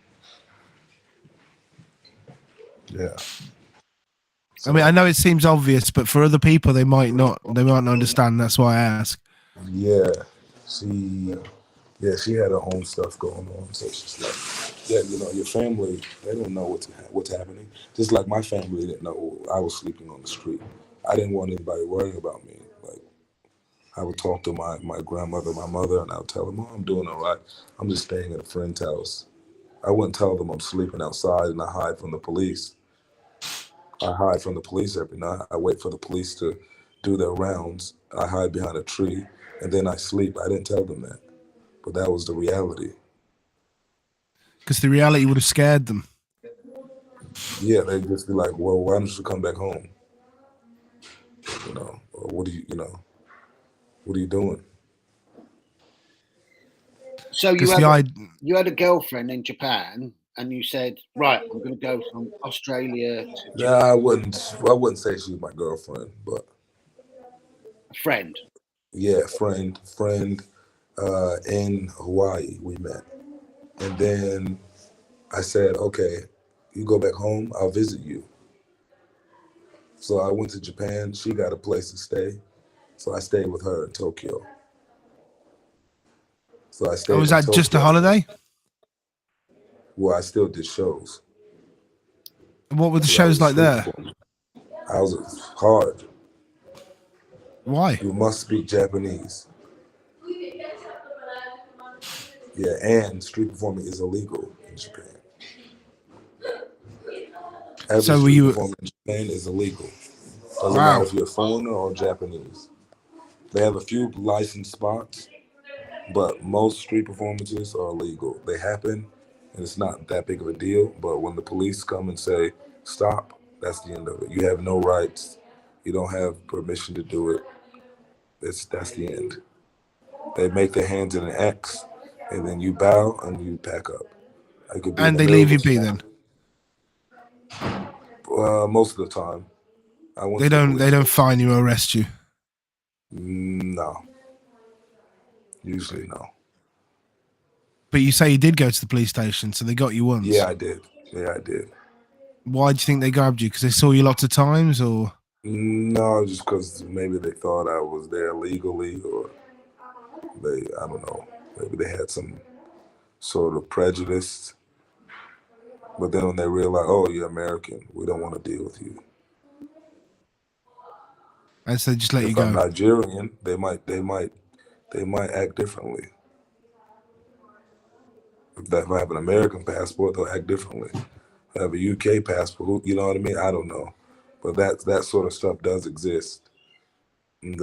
Yeah. I mean, I So know it seems obvious, but for other people, they might not understand. That's why I ask. yeah, she she had her own stuff going on. So she's like, your family, they don't know what's happening. Just like my family didn't know I was sleeping on the street. I didn't want anybody worrying about me. Like I would talk to my grandmother, my mother, and I would tell them, "Oh, I'm doing all right. I'm just staying at a friend's house." I wouldn't tell them I'm sleeping outside and I hide from the police. I hide from the police every night. I wait for the police to do their rounds. I hide behind a tree and then I sleep. I didn't tell them that, but that was the reality. Because the reality would have scared them. Yeah, they'd just be like, "Well, why don't you come back home? Or what are you doing?" So you Because had the you had a girlfriend in Japan, and you said, right, I'm going to go from Australia to Nah, Japan. I wouldn't say she was my girlfriend, but A friend. yeah, friend, in Hawaii we met. And then I said, okay, you go back home, I'll visit you. So I went to Japan. She got a place to stay. So I stayed with her in Tokyo. So I stayed was in that just a Tokyo. holiday? Well, I still did shows What were the because I was shows a like street there? performer. I was hard. Why? You must speak Japanese. Yeah, and street performing is illegal in Japan. Every So were street you? performer in Japan is illegal. Doesn't matter Wow. if you're a foreigner or Japanese. They have a few licensed spots, but most street performances are illegal. They happen, and it's not that big of a deal. But when the police come and say stop, that's the end of it. You have no rights. You don't have permission to do it. That's the end. They make their hands in an X, and then you bow and you pack up. I could be in And the they middle leave of a you be song. then. Most of the time, I went They to the don't. police They don't station. fine you or arrest you. No, usually no. But you say you did go to the police station, so they got you once. Yeah, I did. Yeah, I did. Why do you think they grabbed you? Because they saw you lots of times, or? No, just because maybe they thought I was there legally, or I don't know, maybe they had some sort of prejudice. But then when they realized, oh, you're American, we don't want to deal with you. And so they just let you If I'm go. Nigerian, they might act differently. If I have an American passport, they'll act differently. If I have a UK passport, you know what I mean? I don't know, but that sort of stuff does exist, and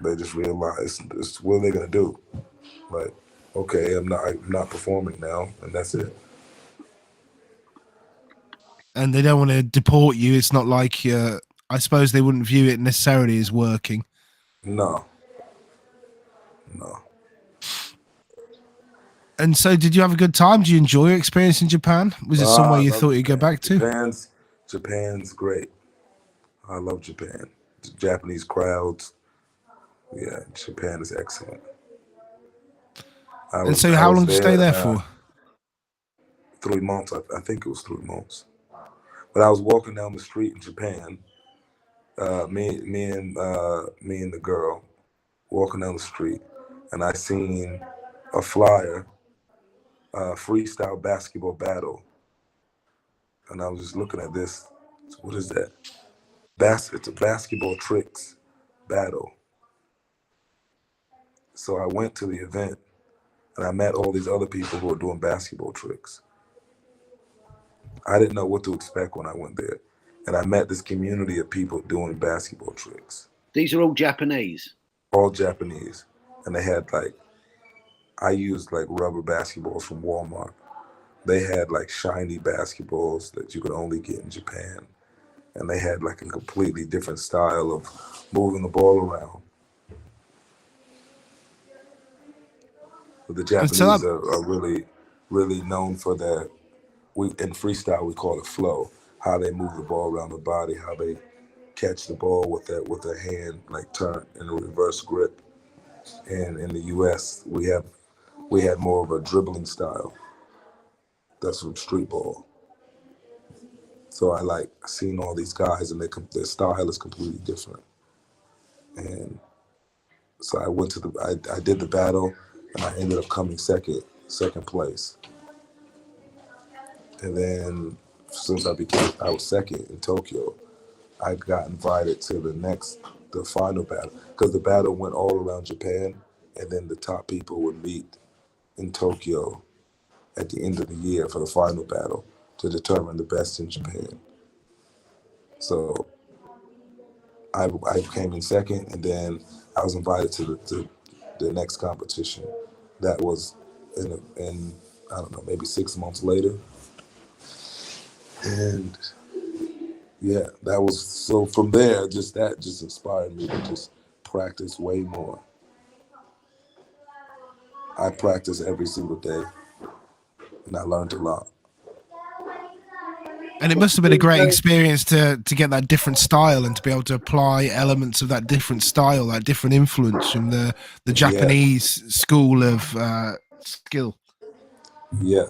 they just realize, what are they gonna do? Like, okay, I'm not performing now, and that's it. And they don't want to deport you. It's not like I suppose they wouldn't view it necessarily as working. No, no. And so, did you have a good time? Did you enjoy your experience in Japan? Was it somewhere I you love thought you'd go Japan. back to? Japan's great. I love Japan. The Japanese crowds. Yeah, Japan is excellent. And so, how I was long did you stay there there for? 3 months. I think it was 3 months. But I was walking down the street in Japan. Me and the girl walking down the street, and I seen a flyer, freestyle basketball battle, and I was just looking at this. What is that? It's a basketball tricks battle. So I went to the event, and I met all these other people who were doing basketball tricks. I didn't know what to expect when I went there, and I met this community of people doing basketball tricks. These are all Japanese. All Japanese, and they had like, I used like rubber basketballs from Walmart. They had like shiny basketballs that you could only get in Japan, and they had like a completely different style of moving the ball around. But the And so, Japanese are really, really known for their, in freestyle we call it flow, how they move the ball around the body, how they catch the ball with their hand, like turn in a reverse grip. And in the U.S., we had more of a dribbling style. That's from street ball. So I like seeing all these guys, and their style is completely different. And so I went to I did the battle, and I ended up coming second place. And then since I was second in Tokyo, I got invited to the final battle, because the battle went all around Japan, and then the top people would meet in Tokyo at the end of the year for the final battle to determine the best in Japan. So I came in second, and then I was invited to the next competition. That was in I don't know, maybe 6 months later, and yeah, that was so. From there, that just inspired me to just practice way more. I practice every single day, and I learned a lot. and it must have been a great experience to get that different style and to be able to apply elements of that different style, that different influence from the Yeah, Japanese school of skill. yeah,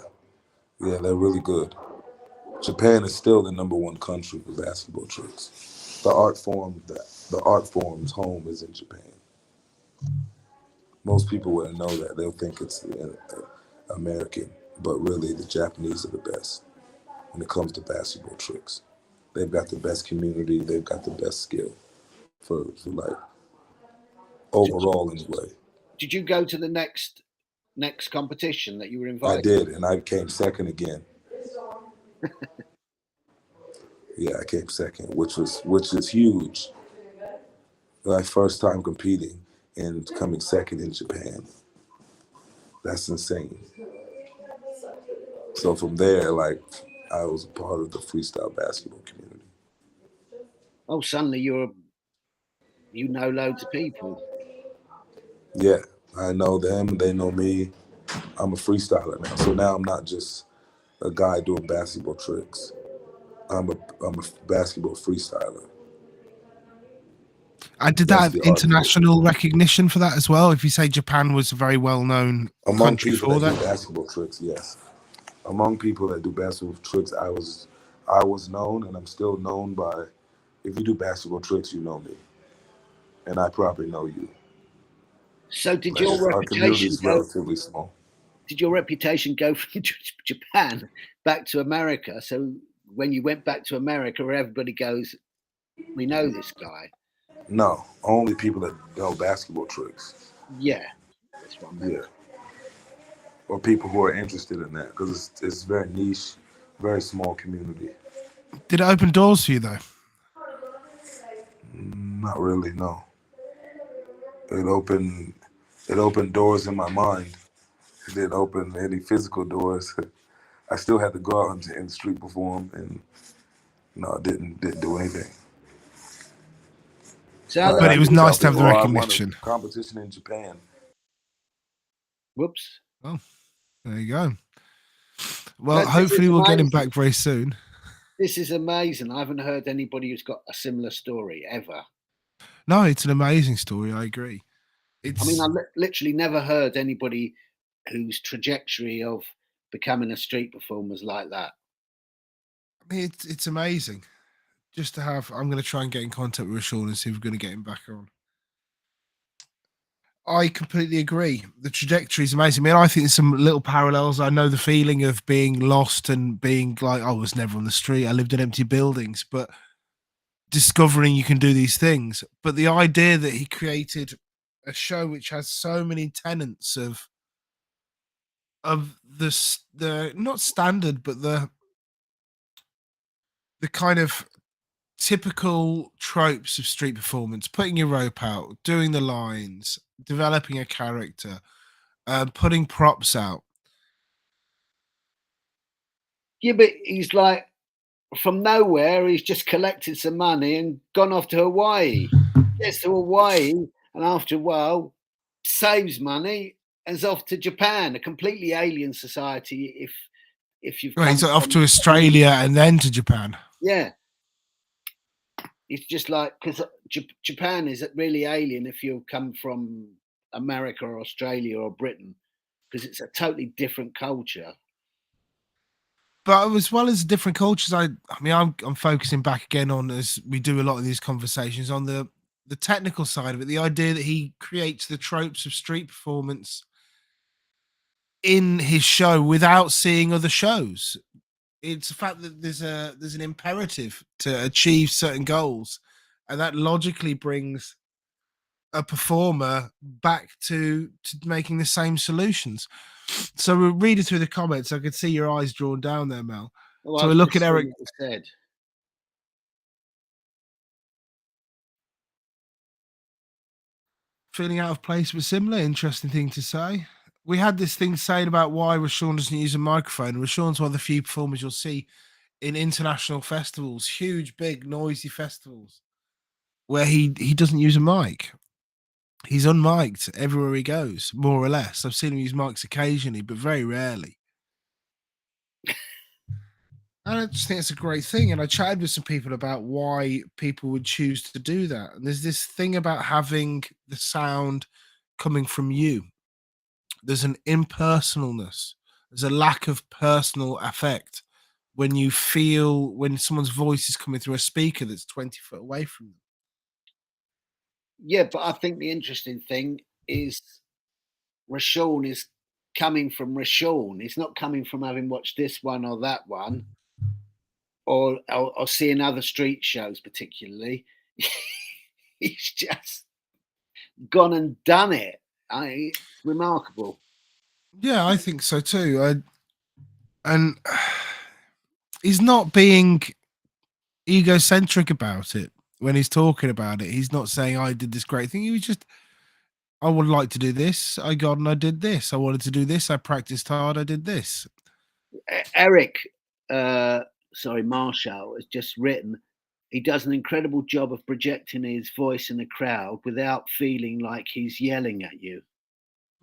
yeah, they're really good. Japan is still the #1 country for basketball tricks. The art form's home is in Japan. Most people wouldn't know that. They'll think it's American, but really the Japanese are the best when it comes to basketball tricks. They've got the best community. They've got the best skill for like overall anyway. Did you go to the next competition that you were I invited? did, and I came second again. Yeah, I came second, which is huge. My first time competing and coming second in Japan. That's insane. So from there, like, I was a part of the freestyle basketball community. Oh, suddenly you know loads of people. Yeah, I know them. They know me. I'm a freestyler now. So now I'm not just a guy doing basketball tricks. I'm a basketball freestyler. And did that That's have the art form. international recognition for that as well? If you say Japan was a very well-known Among country people for that that, do basketball tricks, yes. Among people that do basketball tricks, I was known, and I'm still known by. If you do basketball tricks, you know me, and I probably know you. So did Like, your our community reputation is go? relatively small. Did your reputation go from Japan back to America? So when you went back to America, where everybody goes, we know this guy. No, only people that know basketball tricks. Yeah, that's what I meant. Yeah, or people who are interested in that, because it's very niche, very small community. did it open doors for you though? Not really, no. It opened doors in my mind, It didn't open any physical doors. I still had to go out in the street perform, and no, it didn't do anything. So how Like, But long I it did was could you, nice tell to have the people, oh, I won a recognition. competition in Japan. whoops. Oh, there you go. Well, This is hopefully we'll get him amazing. back very soon. This is amazing. I haven't heard anybody who's got a similar story ever. No, it's an amazing story. I agree. It's I mean, I literally never heard anybody whose trajectory of becoming a street performer is like that. it's amazing. Just to have, I'm going to try and get in contact with Rashaun and see if we're going to get him back on. I completely agree. The trajectory is amazing. I mean, I think there's some little parallels. I know the feeling of being lost and being like, I was never on the street. I lived in empty buildings, but discovering you can do these things. But the idea that he created a show which has so many tenets of the not standard, but the kind of typical tropes of street performance, putting your rope out, doing the lines, developing a character, putting props out. Yeah, but he's like from nowhere. He's just collected some money and gone off to Hawaii. Gets to Hawaii, and after a while, saves money and is off to Japan, a completely alien society. If you've Well, come he's off from, to Australia and then to Japan. yeah, it's just like because Japan is really alien if you come from America or Australia or Britain, because it's a totally different culture. But as well as different cultures, I mean, I'm focusing back again on, as we do a lot of these conversations, on the technical side of it. The idea that he creates the tropes of street performance in his show without seeing other shows. It's the fact that there's an imperative to achieve certain goals, and that logically brings a performer back to making the same solutions. So we're reading through the comments. I could see your eyes drawn down there, Mel. Well, So I we was look just at Eric. seeing what I said. Feeling out of place but similar. Interesting thing to say. We had this thing saying about why Rashaun doesn't use a microphone. Rashaun's one of the few performers you'll see in international festivals, huge, big, noisy festivals, where he doesn't use a mic. He's unmiked everywhere he goes, more or less. I've seen him use mics occasionally, but very rarely. And I just think it's a great thing. And I chatted with some people about why people would choose to do that. And there's this thing about having the sound coming from you. There's an impersonalness. There's a lack of personal affect when you feel when someone's voice is coming through a speaker that's 20 foot away from them. Yeah, but I think the interesting thing is Rashaun is coming from Rashaun. It's not coming from having watched this one or that one, or seeing other street shows particularly. He's just gone and done it. It's remarkable. Yeah, I think so too. And he's not being egocentric about it when he's talking about it. He's not saying I did this great thing. He was just, I would like to do this. I got and I did this. I wanted to do this. I practiced hard. I did this. Eric, Marshall has just written. He does an incredible job of projecting his voice in the crowd without feeling like he's yelling at you.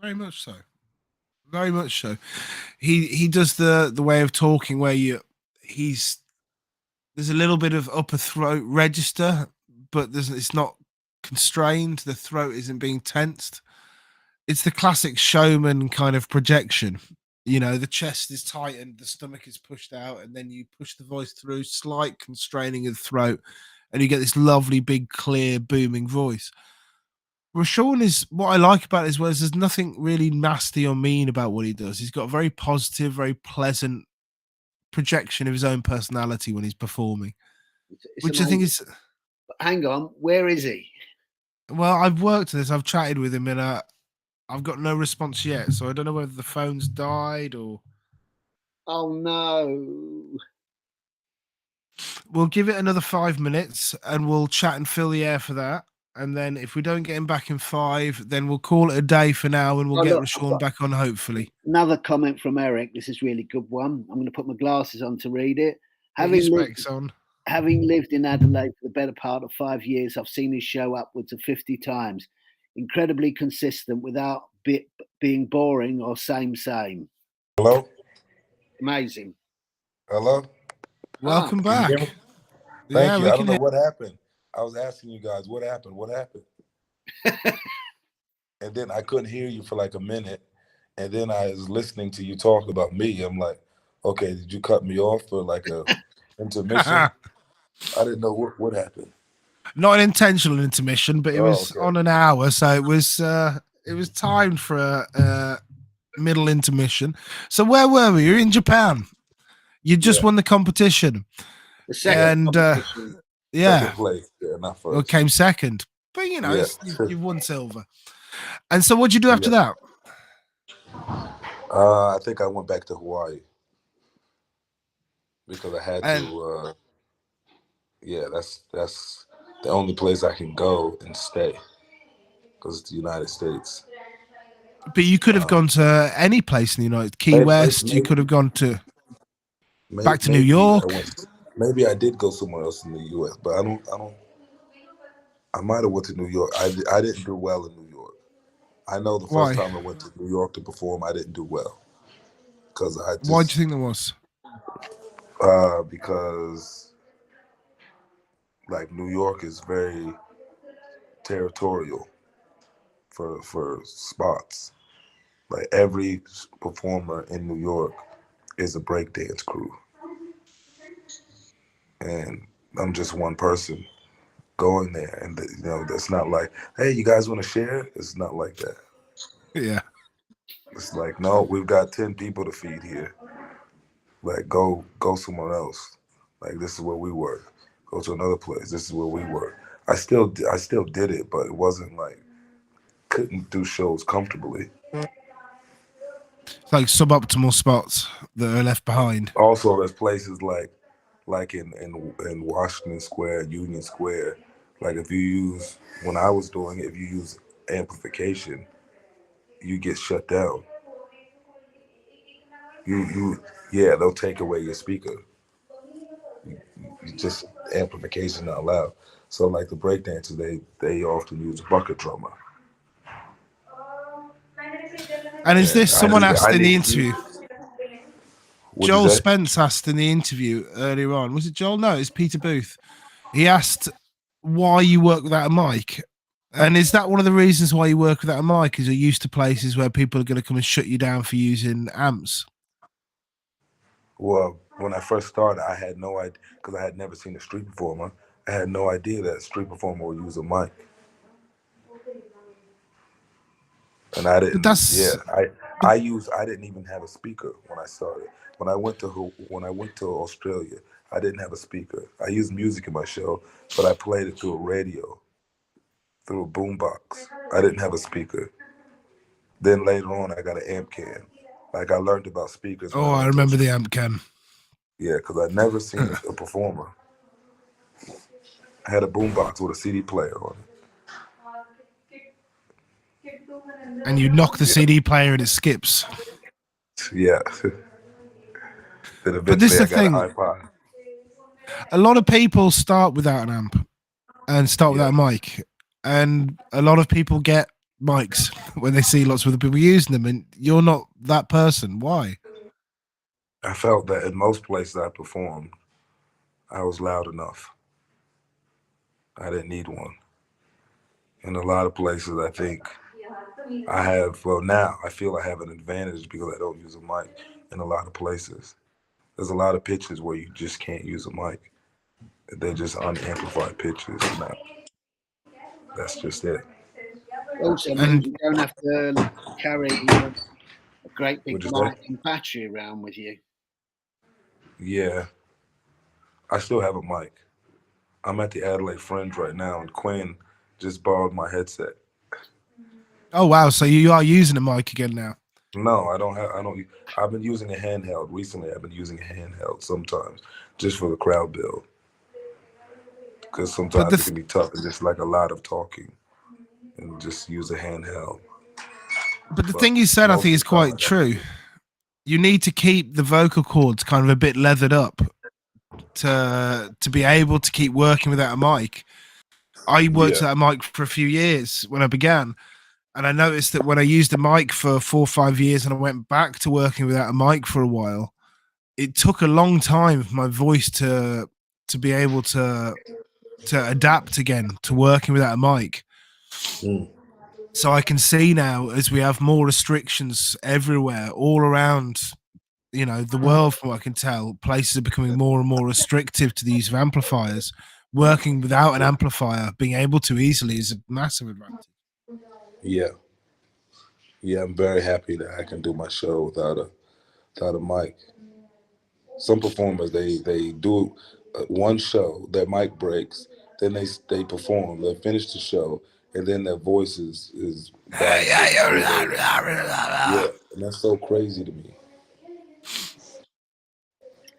Very much so. Very much so. He does the way of talking where there's a little bit of upper throat register, but it's not constrained. The throat isn't being tensed. It's the classic showman kind of projection. You know, the chest is tightened, the stomach is pushed out, and then you push the voice through, slight constraining of the throat, and you get this lovely, big, clear, booming voice. Rashaun is what I like about it as well is there's nothing really nasty or mean about what he does. He's got a very positive, very pleasant projection of his own personality when he's performing, which amazing. I think is. Hang on, where is he? Well, I've worked on this. I've chatted with him, and I've got no response yet. So I don't know whether the phone's died or. Oh no! We'll give it another 5 minutes, and we'll chat and fill the air for that. and then if we don't get him back in 5, then we'll call it a day for now, and we'll Oh, get look, I've Rashaun got back on, hopefully. another comment from Eric. This is a really good one. I'm going to put my glasses on to read it. Get your specs on. Having lived in Adelaide for the better part of 5 years, I've seen his show upwards of 50 times. Incredibly consistent without being boring or same. Hello? Amazing. Hello? Welcome Can you back. hear me? Yeah, Thank you. we I can don't know hear. what happened. I was asking you guys what happened. What happened? And then I couldn't hear you for like a minute. And then I was listening to you talk about me. I'm like, okay, did you cut me off for like a intermission? I didn't know what happened. Not an intentional intermission, but it was okay. on an hour, so it was timed for a middle intermission. So where were we? You're in Japan. You just won the competition. The second competition. Yeah. Second place. Yeah, not first. Well, came second. But you know, you've won silver. And so what'd you do after that? I think I went back to Hawaii because I had to. That's the only place I can go and stay because it's the United States. But you could have gone to any place in the United Key West. Maybe, you could have gone to back to New York. Maybe I did go somewhere else in the U.S., but I don't. I might have went to New York. I didn't do well in New York. I know the first time I went to New York to perform, I didn't do well because I just. Why do you think that was? Because like New York is very territorial for spots. Like every performer in New York is a breakdance crew, and I'm just one person going there, and that's not like, hey, you guys want to share? It's not like that. Yeah. It's like, no, we've got 10 people to feed here. Like, go somewhere else. Like, this is where we work. Go to another place. This is where we work. I still did it, but it wasn't like couldn't do shows comfortably. It's like suboptimal spots that are left behind. Also, there's places like in Washington Square, Union Square. Like when I was doing it, if you use amplification, you get shut down. They'll take away your speaker. You just amplification not allowed. So like the breakdancers, they often use a bucket drummer. And is this someone asked in the interview? Joel Spence asked in the interview earlier on. Was it Joel? No, it's Peter Booth. He asked why you work without a mic. And is that one of the reasons why you work without a mic? Is you're used to places where people are going to come and shut you down for using amps? Well, when I first started, I had no idea, because I had never seen a street performer. I had no idea that a street performer would use a mic. And I didn't. I didn't even have a speaker when I started. When I went to Australia, I didn't have a speaker. I used music in my show, but I played it through a radio, through a boombox. I didn't have a speaker. Then later on, I got an amp can. Like I learned about speakers. Oh, I remember the amp can. Yeah, because I'd never seen a performer. I had a boombox with a CD player on it. And you knock the CD player and it skips. Yeah. Then but this is the thing. An iPod. A lot of people start without an amp and start without a mic. And a lot of people get mics when they see lots of other people using them. And you're not that person. Why? I felt that in most places I performed, I was loud enough. I didn't need one. In a lot of places, I think now I feel I have an advantage because I don't use a mic in a lot of places. There's a lot of pitches where you just can't use a mic. They're just unamplified pitches. That's just it. Also, you don't have to carry a great big mic and battery around with you. Yeah. I still have a mic. I'm at the Adelaide Fringe right now, and Quinn just borrowed my headset. Oh wow! So you are using a mic again now? No, I don't. I've been using a handheld recently. I've been using a handheld sometimes, just for the crowd build. because But sometimes the it can be tough and just like a lot of talking and just use a handheld. but the But thing you said, I most think, of is the time, quite true. You need to keep the vocal cords kind of a bit leathered up to be able to keep working without a mic. I worked Yeah. without a mic for a few years when I began, and I noticed that when I used a mic for 4 or 5 years and I went back to working without a mic for a while, it took a long time for my voice to be able to adapt again to working without a mic. Mm. So I can see now, as we have more restrictions everywhere, all around, the world, from what I can tell, places are becoming more and more restrictive to the use of amplifiers. Working without an amplifier, being able to easily, is a massive advantage. Yeah. Yeah, I'm very happy that I can do my show without a mic. Some performers they do one show, their mic breaks, then they perform, they finish the show, and then their voice is back. Yeah, and that's so crazy to me.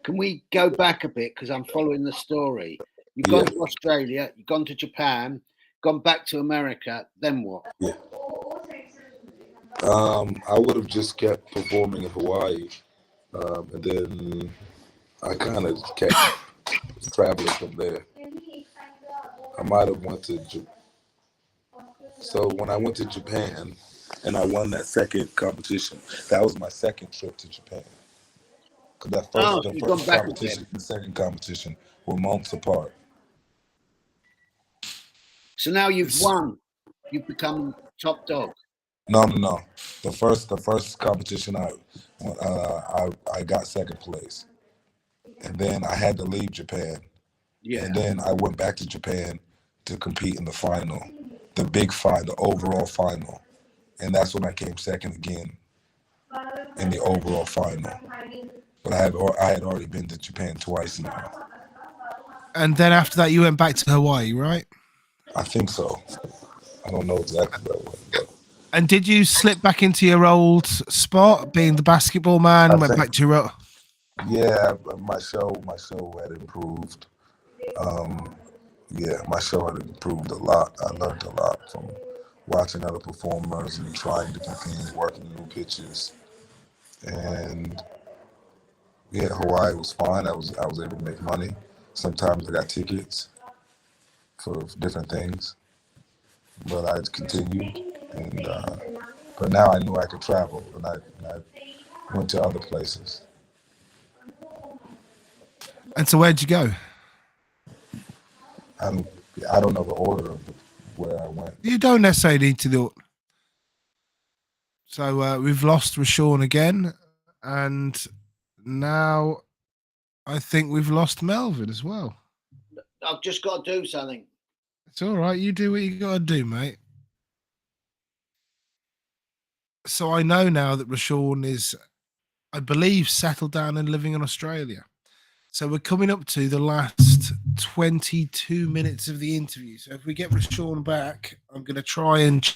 Can we go back a bit, because I'm following the story? You've Yeah. gone to Australia, you've gone to Japan, gone back to America. Then what? Yeah. I would have just kept performing in Hawaii, and then I kind of kept traveling from there. I might have went to So when I went to Japan and I won that second competition, that was my second trip to Japan. Cause Oh, the you've gone first back competition, again. and the second competition were months apart. So now you've won. You've become top dog. No. The first competition I got second place, and then I had to leave Japan, Yeah. and then I went back to Japan to compete in the final, the big final, the overall final, and that's when I came second again in the overall final. But I had already been to Japan twice now. And then after that, you went back to Hawaii, right? I think so. I don't know exactly where it was, but And did you slip back into your old spot, being the basketball man? I Went think back to your yeah, my show had improved. Yeah, my show had improved a lot. I learned a lot from watching other performers and trying different things, working new pitches, and yeah, Hawaii was fun. I was able to make money. Sometimes I got tickets for different things, but I continued, and but now I knew I could travel, and I went to other places. And so where'd you go? I don't I don't know the order of where I went. You don't necessarily need to do. So we've lost Rashaun again, and now I think we've lost Melvin as well. I've just got to do something. It's all right. You do what you got to do, mate. So I know now that Rashaun is, I believe, settled down and living in Australia. So we're coming up to the last 22 minutes of the interview. So if we get Rashaun back, I'm going to try and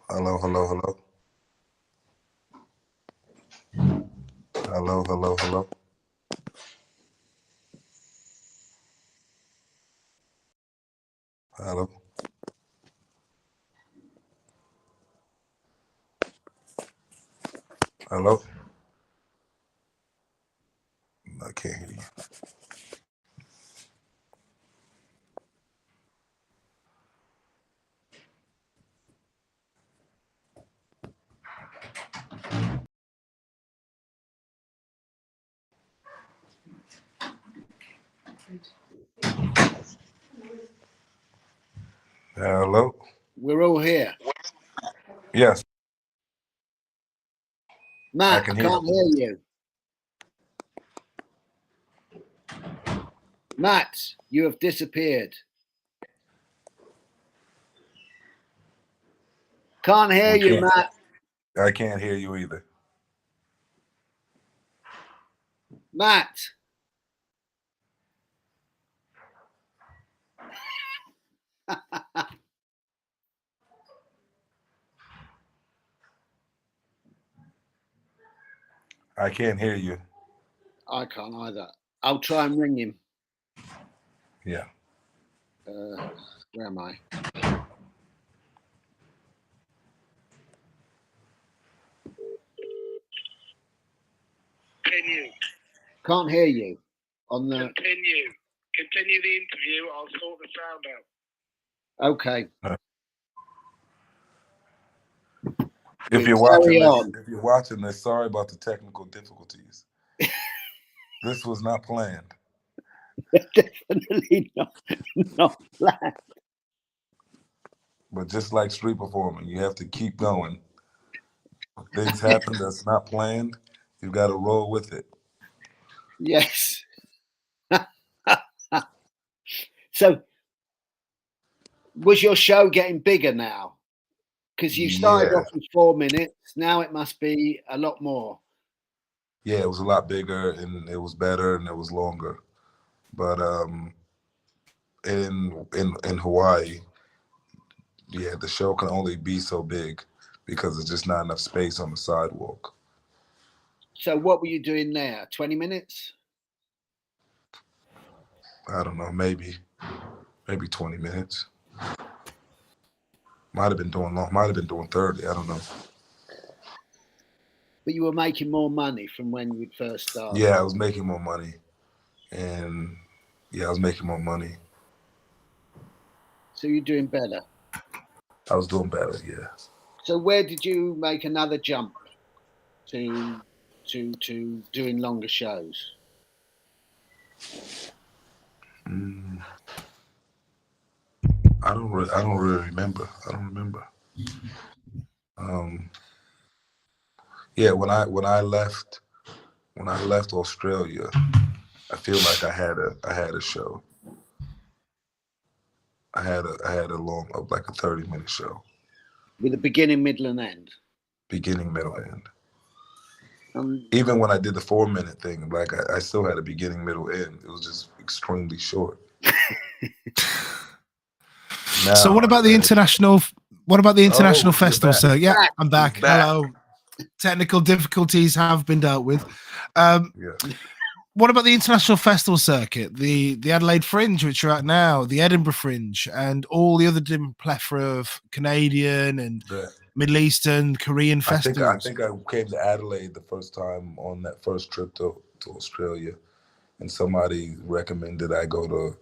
Hello, hello, hello. Hello, hello, hello. Hello. Hello. I can't hear you. Hello. We're all here. Yes, Matt, I can hear can't you. hear you. Matt, you have disappeared. Can't hear you, Matt. I can't hear you either. Matt. I can't hear you. I can't either. I'll try and ring him. Yeah. Where am I? Continue. Can't hear you. On the Continue the interview. I'll sort the sound out. okay. If you're watching this, sorry about the technical difficulties. This was not planned. Definitely not planned. But just like street performing, you have to keep going. Things happen that's not planned. You've got to roll with it. Yes. So, was your show getting bigger now? Because you started off with 4 minutes. Now it must be a lot more. Yeah, it was a lot bigger, and it was better, and it was longer. But in Hawaii, yeah, the show can only be so big because there's just not enough space on the sidewalk. So what were you doing there? 20 minutes? I don't know, maybe 20 minutes. Might have been doing long. Might have been doing 30. I don't know. But you were making more money from when you first started. Yeah, I was making more money, and yeah, I was making more money. So you're doing better. I was doing better, yeah. So where did you make another jump to doing longer shows? I don't really remember. I don't remember. Yeah, when I left Australia, I feel like I had a show. I had a long, like a 30-minute show. With a beginning, middle, and end. Beginning, middle, end. Even when I did the 4-minute thing, like I still had a beginning, middle, end. It was just extremely short. Now, so what about the international? What about the international festival? So yeah, I'm back. Hello. Technical difficulties have been dealt with. What about the international festival circuit? The Adelaide Fringe, which you're at now, the Edinburgh Fringe, and all the other different plethora of Canadian and Middle Eastern, Korean festivals. I think I came to Adelaide the first time on that first trip to Australia, and somebody recommended I go to.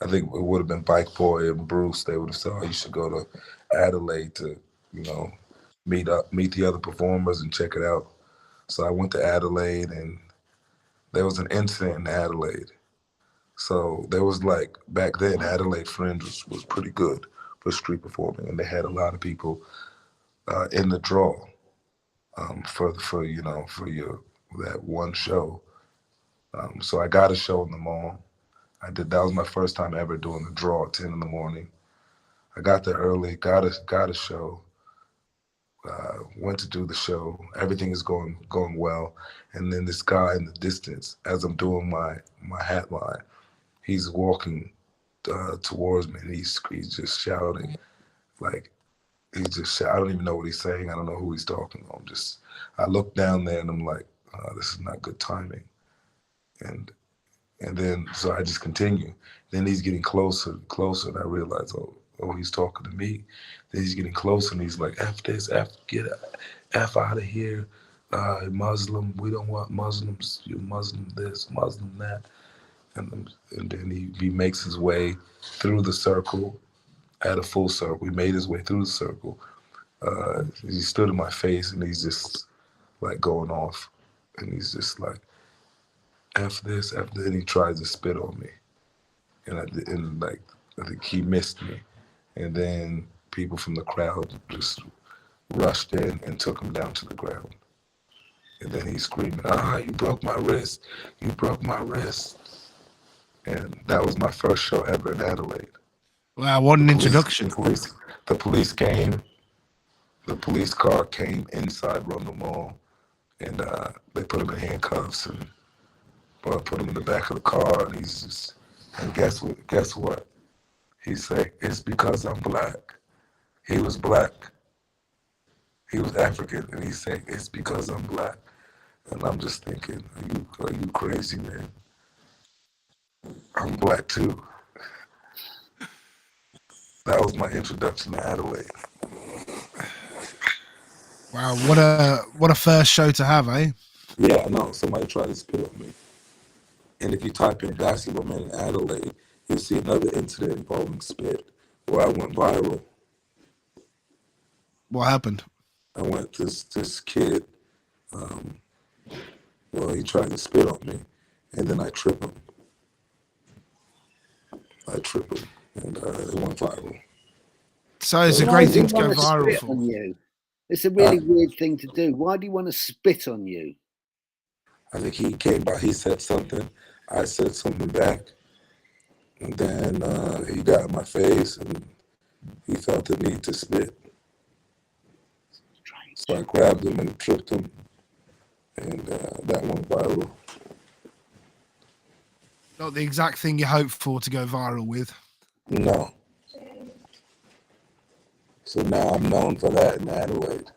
I think it would have been Bike Boy and Bruce. They would have said, "Oh, you should go to Adelaide to, meet the other performers and check it out." So I went to Adelaide, and there was an incident in Adelaide. So there was like back then, Adelaide Fringe was pretty good for street performing, and they had a lot of people in the draw for that one show. So I got a show in the mall. That was my first time ever doing the draw at 10 in the morning. I got there early, got a show, went to do the show. Everything is going well. And then this guy in the distance, as I'm doing my hat line, he's walking towards me, and he's just shouting. Like, I don't even know what he's saying. I don't know who he's talking to. I look down there, and I'm like, this is not good timing. And then, so I just continue. Then he's getting closer and closer, and I realize, oh, he's talking to me. Then he's getting closer, and he's like, F this, get F out of here, Muslim. We don't want Muslims. You're Muslim this, Muslim that. And then he makes his way through the circle at a full circle. He made his way through the circle. He stood in my face, and he's just like going off. And he's just like, F this, F this. And he tries to spit on me. And I think he missed me. And then people from the crowd just rushed in and took him down to the ground. And then he's screaming, you broke my wrist. You broke my wrist. and that was my first show ever in Adelaide. Wow, what an introduction. The police came. The police car came inside Rundle Mall, and they put him in handcuffs and put him in the back of the car. And he's just, and guess what? He said, "It's because I'm black." He was black. He was African, and he said, "It's because I'm black." And I'm just thinking, are you crazy, man? I'm black too. That was my introduction to Adelaide. Wow, what a first show to have, eh? Yeah, I know. Somebody tried to spit on me. And if you type in Basketballman in Adelaide, you'll see another incident involving spit where I went viral. What happened? I went this kid, well, he tried to spit on me, and then I tripped him. And it went viral. So it's a Why great do thing you to go wanna viral spit for. on you? It's a really weird thing to do. Why do you want to spit on you? I think he came by, he said something, I said something back, and then he got in my face, and he felt the need to spit. So I grabbed him and tripped him, and that went viral. Not the exact thing you hoped for to go viral with. No. So now I'm known for that in Adelaide.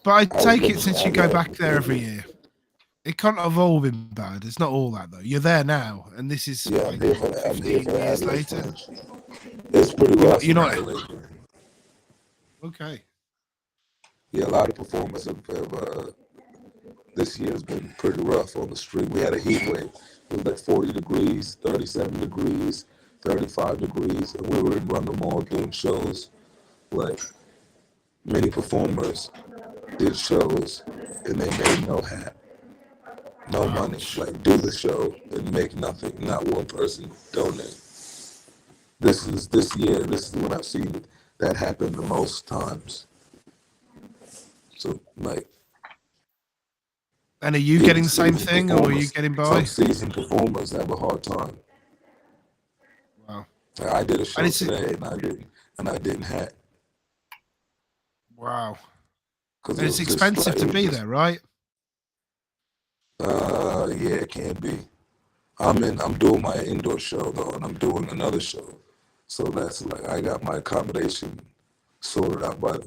But I was take living it since in you go Adelaide back there before every year, it can't have all been bad. It's not all that though. You're there now, and this is Yeah, like I'm here for that. I'm here 15 for years Adelaide later. fans. It's pretty rough You're in not Adelaide. okay. Yeah, a lot of performers have this year has been pretty rough on the street. We had a heat wave. It was like 40 degrees, 37 degrees, 35 degrees, and we were in Rundle Mall doing shows. Like, many performers did shows, and they made no hat, no money. Like, do the show and make nothing. Not one person donate. This year. This is when I've seen that happen the most times. So, like, And are you getting the same thing, or are you getting by? Some seasoned performers have a hard time. Wow. I did a show And today, and I didn't hat. Wow. Because And it's expensive to be there, right? Yeah, it can be. I'm doing my indoor show though, and I'm doing another show, so that's like I got my accommodation sorted out by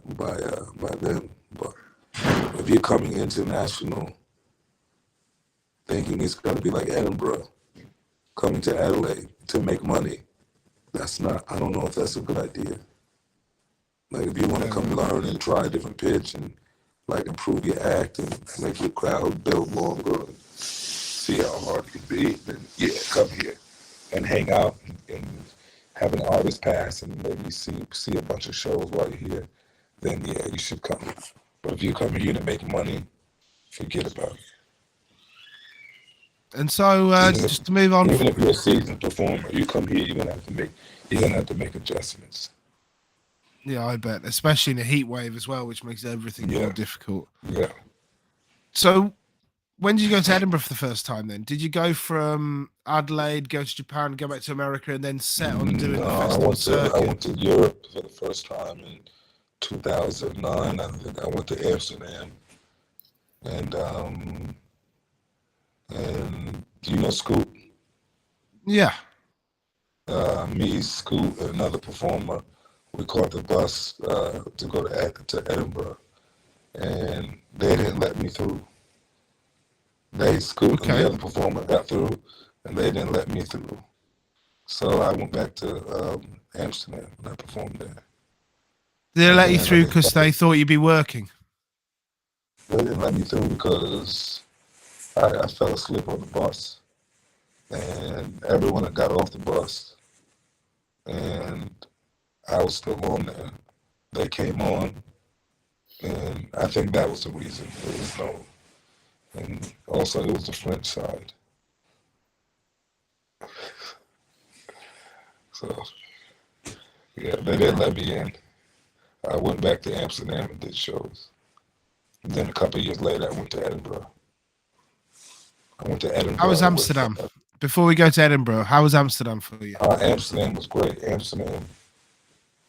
them. But if you're coming international, thinking it's gonna be like Edinburgh, coming to Adelaide to make money, that's not. I don't know if that's a good idea. Like if you want to come learn and try a different pitch and like improve your act and make your crowd build longer and see how hard it can be, then yeah, come here and hang out and have an artist pass and maybe see a bunch of shows while you're here. Then yeah, you should come. But if you come here to make money, forget about it. And so just to move on, Even if you're a seasoned performer, you come here, you're gonna have to make adjustments. yeah, I bet, especially in a heat wave as well, which makes everything more difficult. Yeah. So when did you go to Edinburgh for the first time then? Did you go from Adelaide, go to Japan, go back to America, and then set on doing the festival circuit? I went to Europe for the first time in 2009. I think I went to Amsterdam. And do you know Scoop? Yeah. Me, Scoop, and another performer, we caught the bus to go to Edinburgh, and they didn't let me through. Scoop and the other performer got through, and they didn't let me through. So I went back to Amsterdam and I performed there. Did they let you through because they thought you'd be working? They didn't let me through because I fell asleep on the bus, and everyone had got off the bus, and I was still on there. They came on, and I think that was the reason. There was no, and also it was the French side. So, yeah, they didn't let me in. I went back to Amsterdam and did shows. And then a couple of years later, I went to Edinburgh. How was Amsterdam? before we go to Edinburgh, how was Amsterdam for you? Amsterdam was great.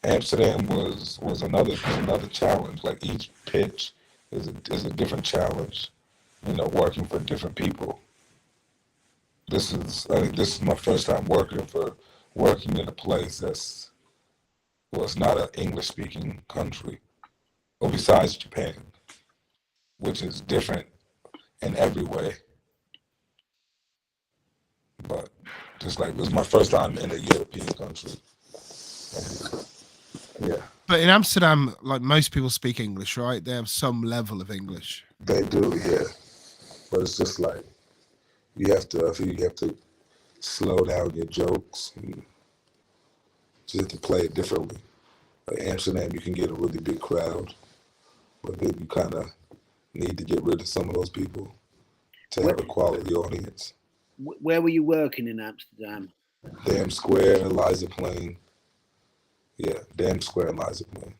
Amsterdam was another challenge. Like each pitch is a different challenge. You know, working for different people. I think this is my first time working in a place it's not an English speaking country, or besides Japan, which is different in every way. But just like this is my first time in a European country. And, yeah. But in Amsterdam, like most people speak English, right? They have some level of English. They do, yeah. But it's just like I think you have to slow down your jokes and just have to play it differently. Like Amsterdam, you can get a really big crowd, but then you kind of need to get rid of some of those people to have a quality audience. Where were you working in Amsterdam? Dam Square, Eliza Plain. Yeah, Dam Square, Eliza Plain.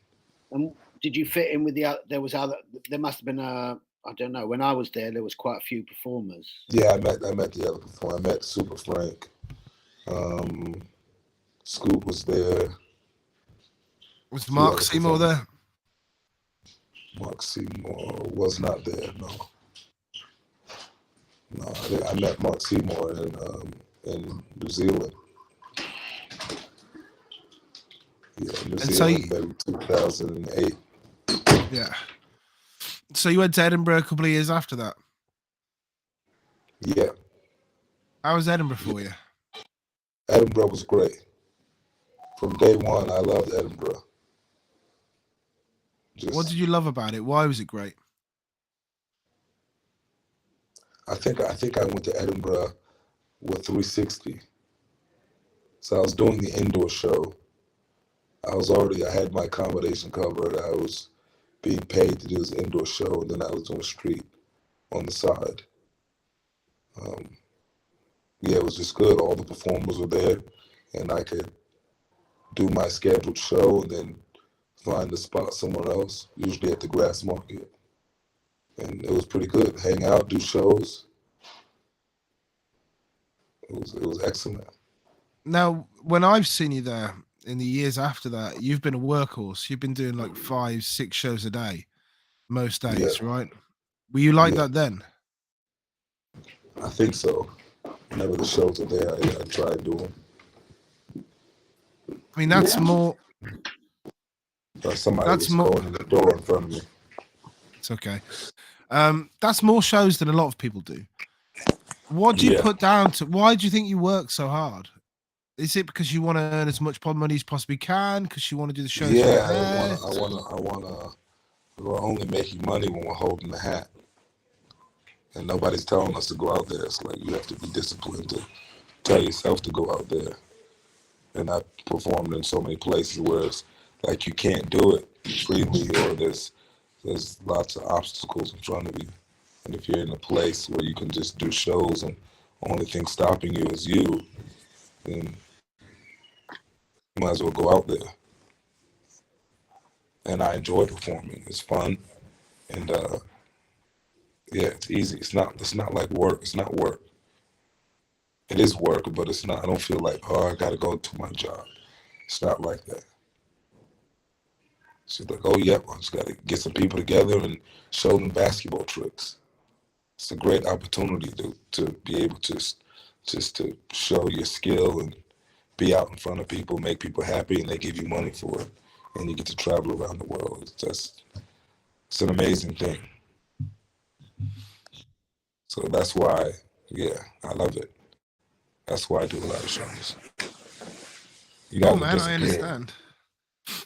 And did you fit in with there must have been I don't know, when I was there was quite a few performers. Yeah, I met the other performer. I met Super Frank. Scoop was there. Was Mark Seymour there? Mark Seymour was not there, no. No, I met Mark Seymour in New Zealand. Yeah, New Zealand, maybe 2008. Yeah. So you went to Edinburgh a couple of years after that? Yeah. How was Edinburgh for you? Edinburgh was great. From day one, I loved Edinburgh. What did you love about it? Why was it great? I think I went to Edinburgh with 360. So I was doing the indoor show. I had my accommodation covered. I was being paid to do this indoor show, and then I was doing street on the side. Yeah, it was just good. All the performers were there, and I could do my scheduled show and then find a spot somewhere else, usually at the Grass Market. And it was pretty good. Hang out, do shows. It was excellent. Now, when I've seen you there in the years after that, you've been a workhorse. You've been doing like 5-6 shows a day, most days, right? Were you like that then? I think so. Whenever the shows are there, I try to do them. I mean, that's more. Somebody's going in the door in front of me. It's okay. That's more shows than a lot of people do. What do you put down to? Why do you think you work so hard? Is it because you want to earn as much money as you possibly can? Because you want to do the shows? Yeah, we're only making money when we're holding the hat, and nobody's telling us to go out there. It's like you have to be disciplined to tell yourself to go out there. And I performed in so many places where it's like you can't do it freely, or there's lots of obstacles in front of you. And if you're in a place where you can just do shows and the only thing stopping you is you, then you might as well go out there. And I enjoy performing. It's fun, and it's easy. It's not like work. It's not work. It is work, but it's not. I don't feel like, I got to go to my job. It's not like that. It's like, I just got to get some people together and show them basketball tricks. It's a great opportunity to be able to just to show your skill and be out in front of people, make people happy, and they give you money for it. And you get to travel around the world. It's an amazing thing. So that's why, I love it. That's why I do a lot of shows. Man, I understand.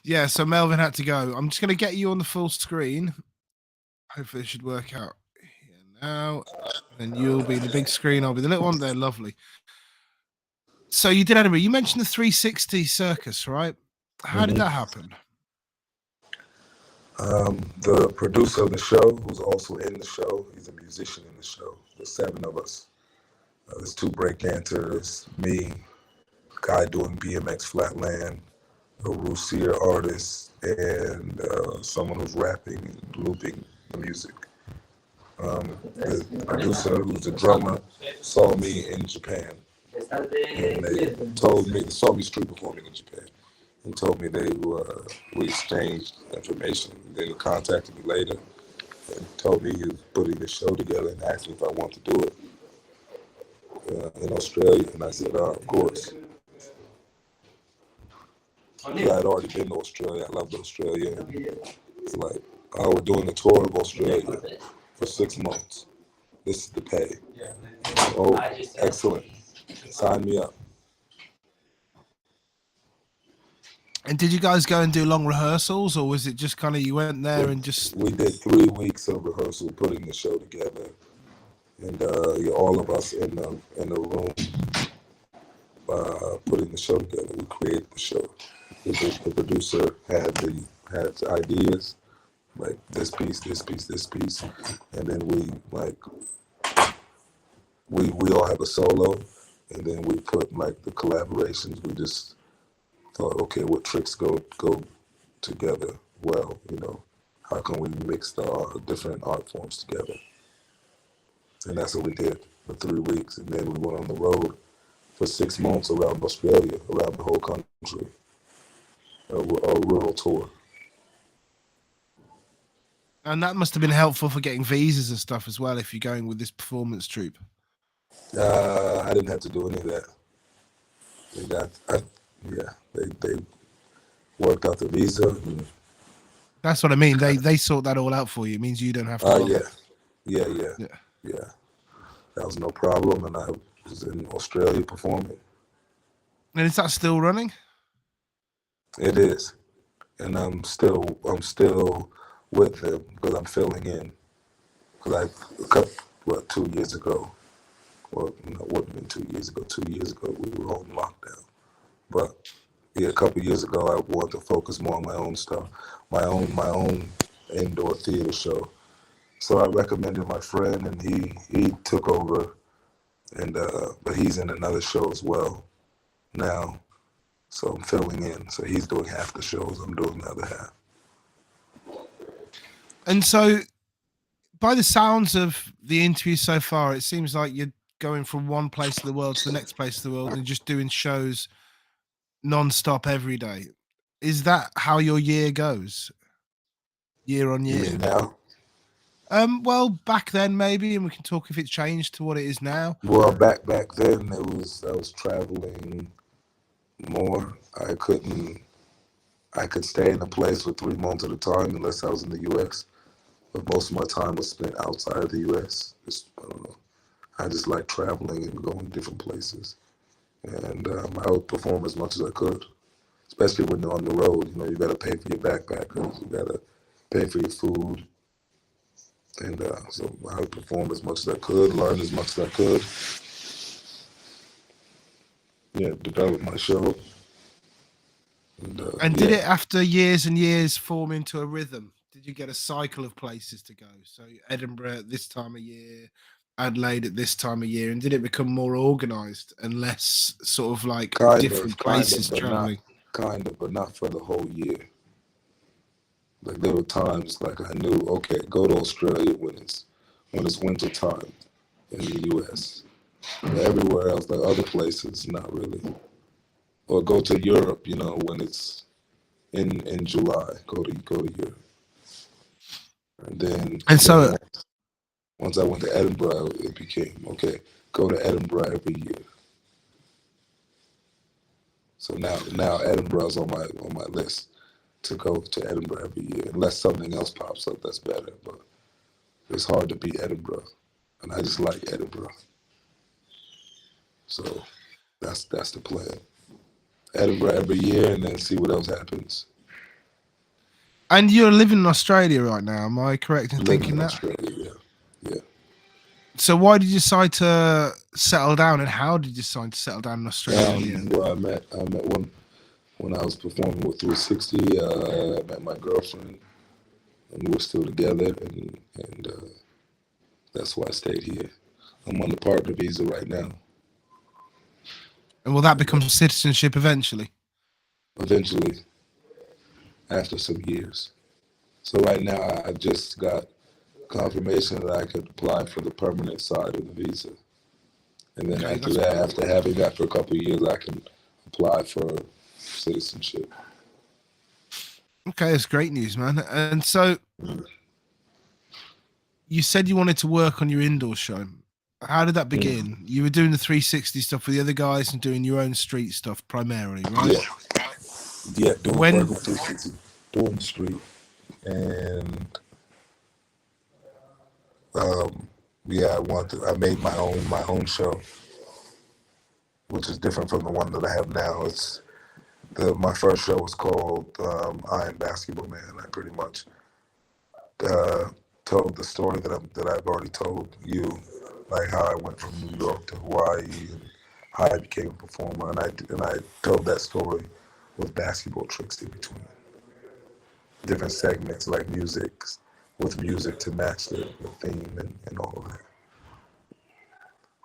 Yeah, so Melvin had to go. I'm just going to get you on the full screen. Hopefully it should work out here now. And you'll be the big screen. I'll be the little one. They're lovely. So you did Edinburgh. You mentioned the 360 circus, right? How did that happen? The producer of the show, who's also in the show, he's a musician in the show. There's 7 of us. There's 2 breakdancers, me, a guy doing BMX flatland, a Rusier artist, and someone who's rapping and looping the music. The producer, who's a drummer, saw me in Japan And they told me, saw me street performing in Japan, and told me we exchanged information. And then he contacted me later and told me he was putting the show together and asked me if I wanted to do it in Australia. And I said, of course. I had already been to Australia. I loved Australia. And it's like, we're doing a tour of Australia for 6 months. This is the pay. Oh, excellent. Sign me up. And did you guys go and do long rehearsals, or was it just kind of you went there and just? We did 3 weeks of rehearsal, putting the show together, and all of us in the room putting the show together. We created the show. The producer had ideas, like this piece, and then we all have a solo, and then we put like the collaborations. We just thought, okay, what tricks go together well, how can we mix the different art forms together? And that's what we did for 3 weeks. And then we went on the road for 6 months around Australia, around the whole country, a rural tour. And that must have been helpful for getting visas and stuff as well, if you're going with this performance troupe. I didn't have to do any of that. They worked out the visa. That's what I mean. They sort that all out for you. It means you don't have to. Yeah. That was no problem, and I was in Australia performing. And is that still running? It is, and I'm still with them because I'm filling in. Because 2 years ago, well, it wasn't been 2 years ago. 2 years ago we were on lockdown, but a couple years ago I wanted to focus more on my own stuff, my own indoor theater show. So I recommended my friend, and he took over, and but he's in another show as well now. So I'm filling in. So he's doing half the shows, I'm doing the other half. And so, by the sounds of the interview so far, it seems like you're going from one place of the world to the next place of the world and just doing shows non-stop every day. Is that how your year goes? Year on year? You mean now? Well, back then maybe, and we can talk if it's changed to what it is now. Well, back then I was traveling more. I could stay in a place for 3 months at a time unless I was in the U.S. But most of my time was spent outside of the U.S. I don't know. I just like traveling and going different places, and I would perform as much as I could. Especially when you're on the road, you got to pay for your backpackers, you got to pay for your food. And so I would perform as much as I could, learn as much as I could. Yeah, develop my show. And did it, after years and years, form into a rhythm? Did you get a cycle of places to go? So Edinburgh at this time of year, Adelaide at this time of year, and did it become more organised and less sort of like different places traveling? Kind of, but not for the whole year. Like there were times like I knew, okay, go to Australia when it's winter time in the U.S. But everywhere else, like other places, not really. Or go to Europe, when it's in July. Go to Europe. And then once I went to Edinburgh, it became okay. Go to Edinburgh every year. So now Edinburgh's on my list to go to Edinburgh every year, unless something else pops up that's better. But it's hard to beat Edinburgh, and I just like Edinburgh. So that's the plan. Edinburgh every year, and then see what else happens. And you're living in Australia right now, am I correct in thinking that? Australia, yeah. So why did you decide to settle down, and how did you decide to settle down in Australia? Well, I met one when I was performing with 360. I met my girlfriend, and we're still together, and that's why I stayed here. I'm on the partner visa right now. And will that become citizenship eventually? Eventually, after some years. So right now, I just got confirmation that I could apply for the permanent side of the visa. And then Okay, after that, after having that for a couple of years, I can apply for citizenship. Okay, that's great news, man. And so you said you wanted to work on your indoor show. How did that begin? You were doing the 360 stuff with the other guys and doing your own street stuff primarily, right? Yeah, doing When- Virgo 360, doing the street, and I made my own show, which is different from the one that I have now. My first show was called I Am Basketballman. I pretty much told the story that I've already told you, like how I went from New York to Hawaii and how I became a performer, and I told that story with basketball tricks in between, different segments like music to match the theme and all of that.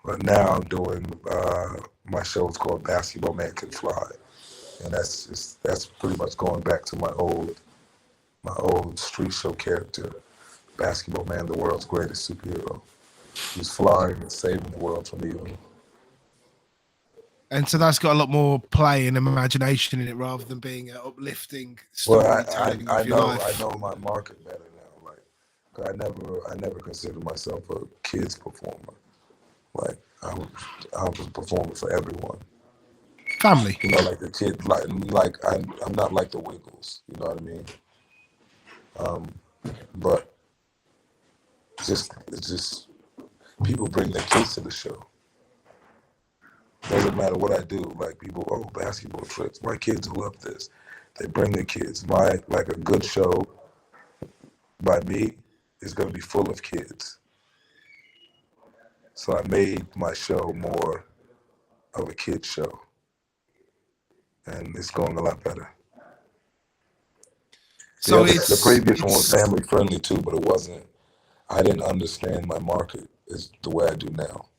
But now I'm doing my show is called Basketballman Can Fly, and that's pretty much going back to my old street show character, Basketballman, the world's greatest superhero, who's flying and saving the world from evil. And so that's got a lot more play and imagination in it rather than being an uplifting storytelling I of your life. know my market better now. Like, 'cause I never considered myself a kids performer. Like, I was a performer for everyone. Family. You know, like the kid, like I'm not like the Wiggles. You know what I mean? But it's just people bring their kids to the show. Doesn't matter what I do. Like people, oh, basketball trips. My kids love this. They bring their kids. Like a good show by me is going to be full of kids. So I made my show more of a kid show, and it's going a lot better. So the previous one was family friendly too, but it wasn't. I didn't understand my market is the way I do now.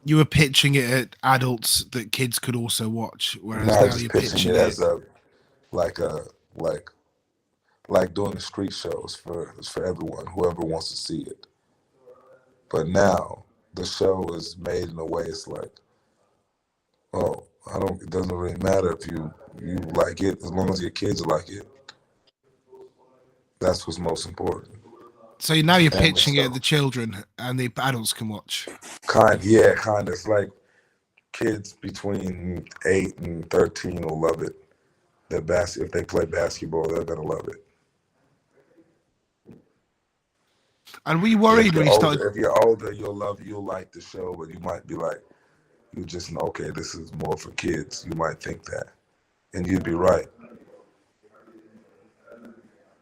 You were pitching it at adults that kids could also watch, whereas Now now just you're pitching pitching it it. as like doing the street shows for everyone, whoever wants to see it. But now the show is made in a way it's like, oh, it doesn't really matter if you like it, as long as your kids like it. That's what's most important. So now you're Family pitching it show. at the children and the adults can watch. Kind of. It's like kids between 8 and 13 will love it. If they play basketball, they're gonna love it. And were you worried when you started? If you're older, you'll like the show, but you might be like, you just know, okay, this is more for kids. You might think that, and you'd be right.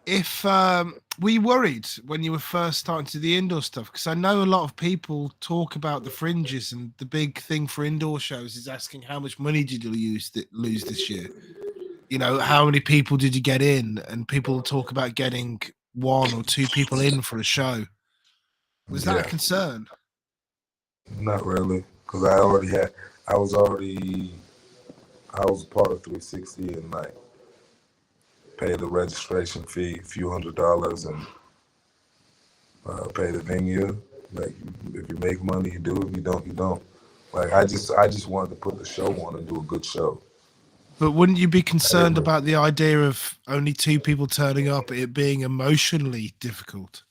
If were you worried when you were first starting to do the indoor stuff? Because I know a lot of people talk about the fringes, and the big thing for indoor shows is asking how much money did you lose this year? You know, how many people did you get in? And people talk about getting 1 or 2 people in for a show. Was that a concern? Not really, because I was part of 360 and like pay the registration fee, a few $100s, and pay the venue. Like if you make money, you do. If you don't, you don't. Like I just wanted to put the show on and do a good show. But wouldn't you be concerned about the idea of only 2 people turning up, it being emotionally difficult?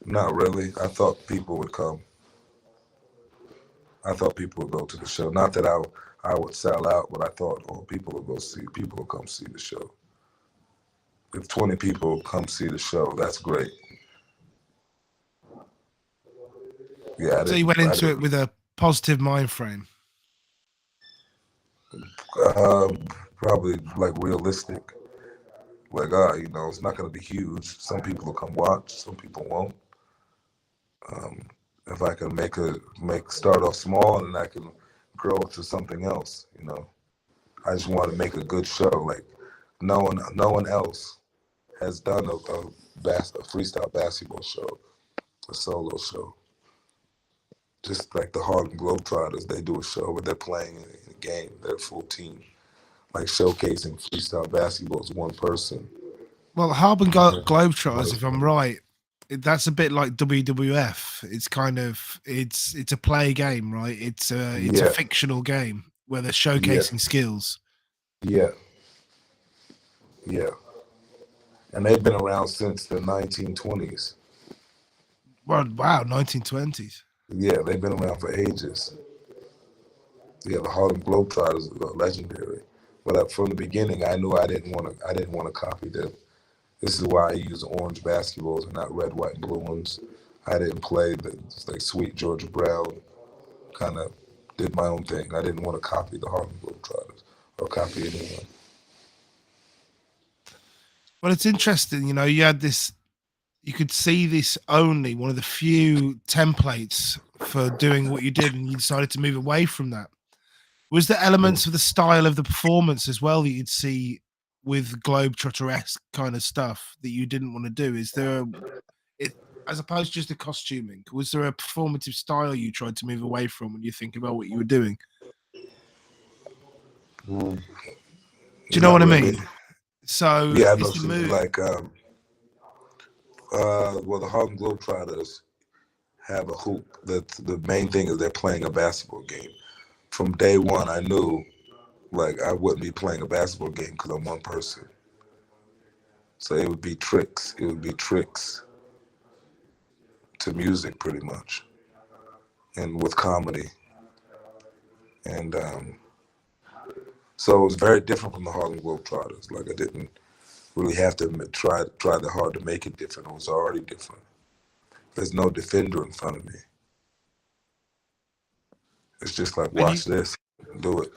Not really. I thought people would come. I thought people would go to the show. Not that I would sell out, but I thought, oh, people will come see the show. If 20 people come see the show, that's great. Yeah. So you went into it with a positive mind frame. Probably like realistic. Like, it's not going to be huge. Some people will come watch, some people won't. If I can start off small and I can grow to something else, I just want to make a good show. Like no one else has done a freestyle basketball show, a solo show. Just like the Harlem Globetrotters, they do a show where they're playing in a game, they're a full team. Like showcasing freestyle basketball as one person. Well, Harlem Globetrotters, if I'm right, that's a bit like WWF. It's kind of it's a play game, right? It's a Yeah. fictional game where they're Yeah. showcasing skills. Yeah. Yeah. And they've been around since the 1920s. Well, wow, 1920s. Yeah, they've been around for ages. Yeah, the Harlem Globetrotters are legendary. But from the beginning, I knew I didn't want to copy them. This is why I use orange basketballs and not red, white, and blue ones. I didn't play the like sweet Georgia Brown. Kind of did my own thing. I didn't want to copy the Harlem Globetrotters or copy anyone. Well, it's interesting, you know, you had this, you could see this only one of the few templates for doing what you did, and you decided to move away from that. Was there elements of the style of the performance as well that you'd see with Globetrotter-esque kind of stuff that you didn't want to do? Is there it as opposed to just the costuming? Was there a performative style you tried to move away from when you think about what you were doing? Do you know Not what I really. mean? So Yeah, I know. is the move Like, well, the Harlem Globetrotters have a hoop. That's the main thing is they're playing a basketball game. From day one, I knew like I wouldn't be playing a basketball game because I'm one person. So it would be tricks. It would be tricks to music, pretty much, and with comedy. And so it was very different from the Harlem Globetrotters. Like I didn't really have to try that hard to make it different. It was already different. There's no defender in front of me. It's just like watch this, do it.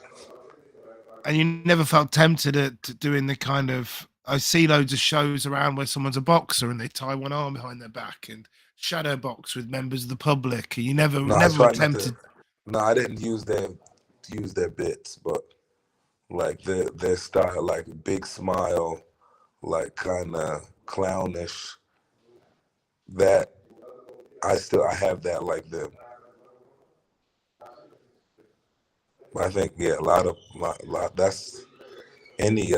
and you never felt tempted at doing the kind of I see loads of shows around where someone's a boxer and they tie one arm behind their back and shadow box with members of the public. You never No, I never tried not to. attempted. No, I didn't use their bits, but like their style, like big smile, like kind of clownish. That I have that like them. I think a lot that's any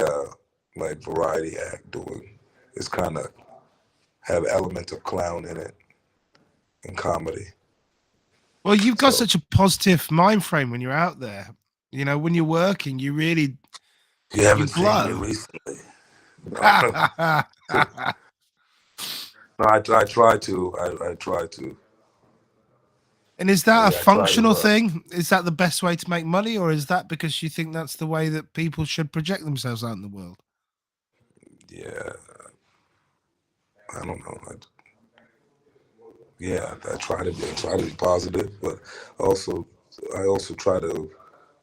like variety act doing is kind of have elements of clown in it and comedy. Well, you've got So such a positive mind frame when you're out there. You know, when you're working, you really you haven't seen me glow. recently. No, And I try to. I try to. is that a Yeah, I try functional to. thing? Is that the best way to make money, or is that because you think that's the way that people should project themselves out in the world? Yeah, I don't know. I try to be positive, but also I also try to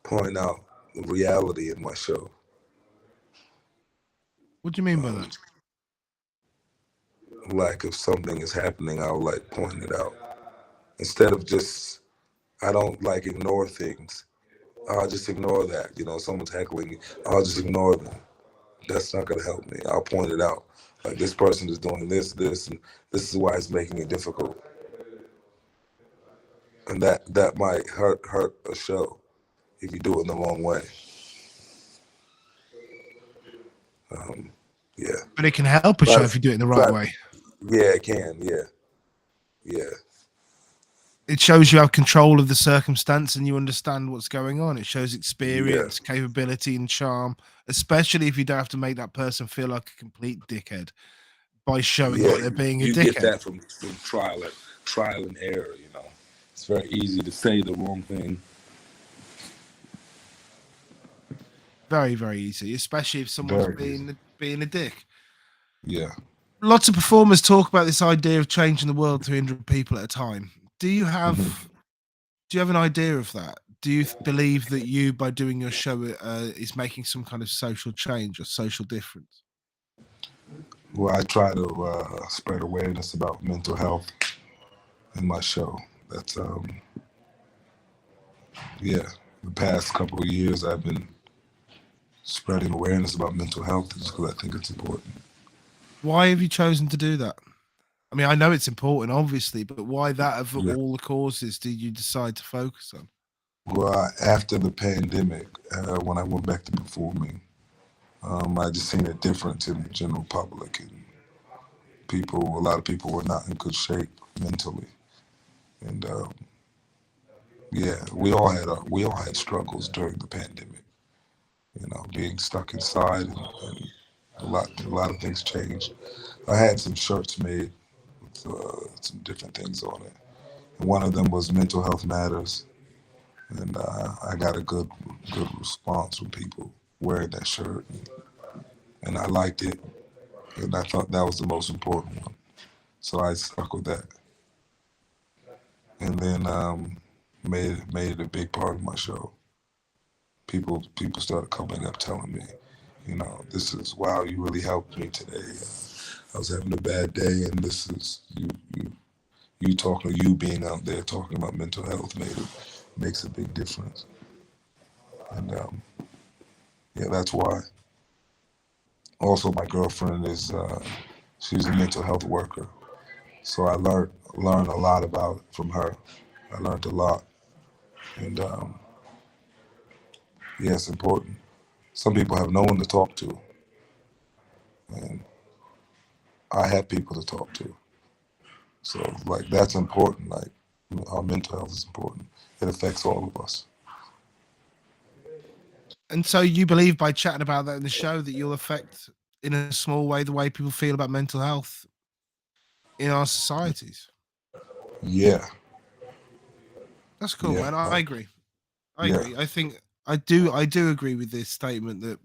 point out the reality in my show. What do you mean by that? Like if something is happening, I'll like point it out instead of just. I don't like ignore things. I'll just ignore that. You know, someone's heckling me. I'll just ignore them. That's not gonna help me. I'll point it out. Like this person is doing this, and this is why it's making it difficult. And that might hurt a show if you do it in the wrong way. Yeah. But it can help a show But, if you do it in the right but way. yeah, it can. Yeah. It shows you have control of the circumstance and you understand what's going on. It shows experience, capability, and charm, especially if you don't have to make that person feel like a complete dickhead by showing that they're being a you dickhead. get that from trial and error. You know, it's very easy to say the wrong thing. Very, very easy, especially if someone's being a dick. Yeah. Lots of performers talk about this idea of changing the world 300 people at a time. Do you have an idea of that? Do you believe that you, by doing your show, is making some kind of social change or social difference? Well, I try to spread awareness about mental health in my show. That's the past couple of years I've been spreading awareness about mental health just because I think it's important. Why have you chosen to do that? I mean, I know it's important, obviously, but why that of all the causes did you decide to focus on? Well, after the pandemic, when I went back to performing, I just seen a difference in the general public, and a lot of people were not in good shape mentally, and yeah, we all had struggles during the pandemic. You know, being stuck inside, and a lot of things changed. I had some shirts made with some different things on it. And one of them was mental health matters, and I got a good response from people wearing that shirt, and I liked it, and I thought that was the most important one. So I stuck with that, and then made it a big part of my show. People started coming up telling me, you know, this is wow, you really helped me today. I was having a bad day, and this is you talking, you being out there talking about mental health makes a big difference. And yeah, that's why. Also, my girlfriend is she's a mental health worker, so I learned a lot about it from her. I learned a lot, and yeah, it's important. Some people have no one to talk to, and I have people to talk to. So like that's important. Like our mental health is important. It affects all of us. And so you believe by chatting about that in the show that you'll affect in a small way the way people feel about mental health in our societies. Yeah, That's cool, yeah, man. I agree. I yeah. agree. I think I do agree with this statement that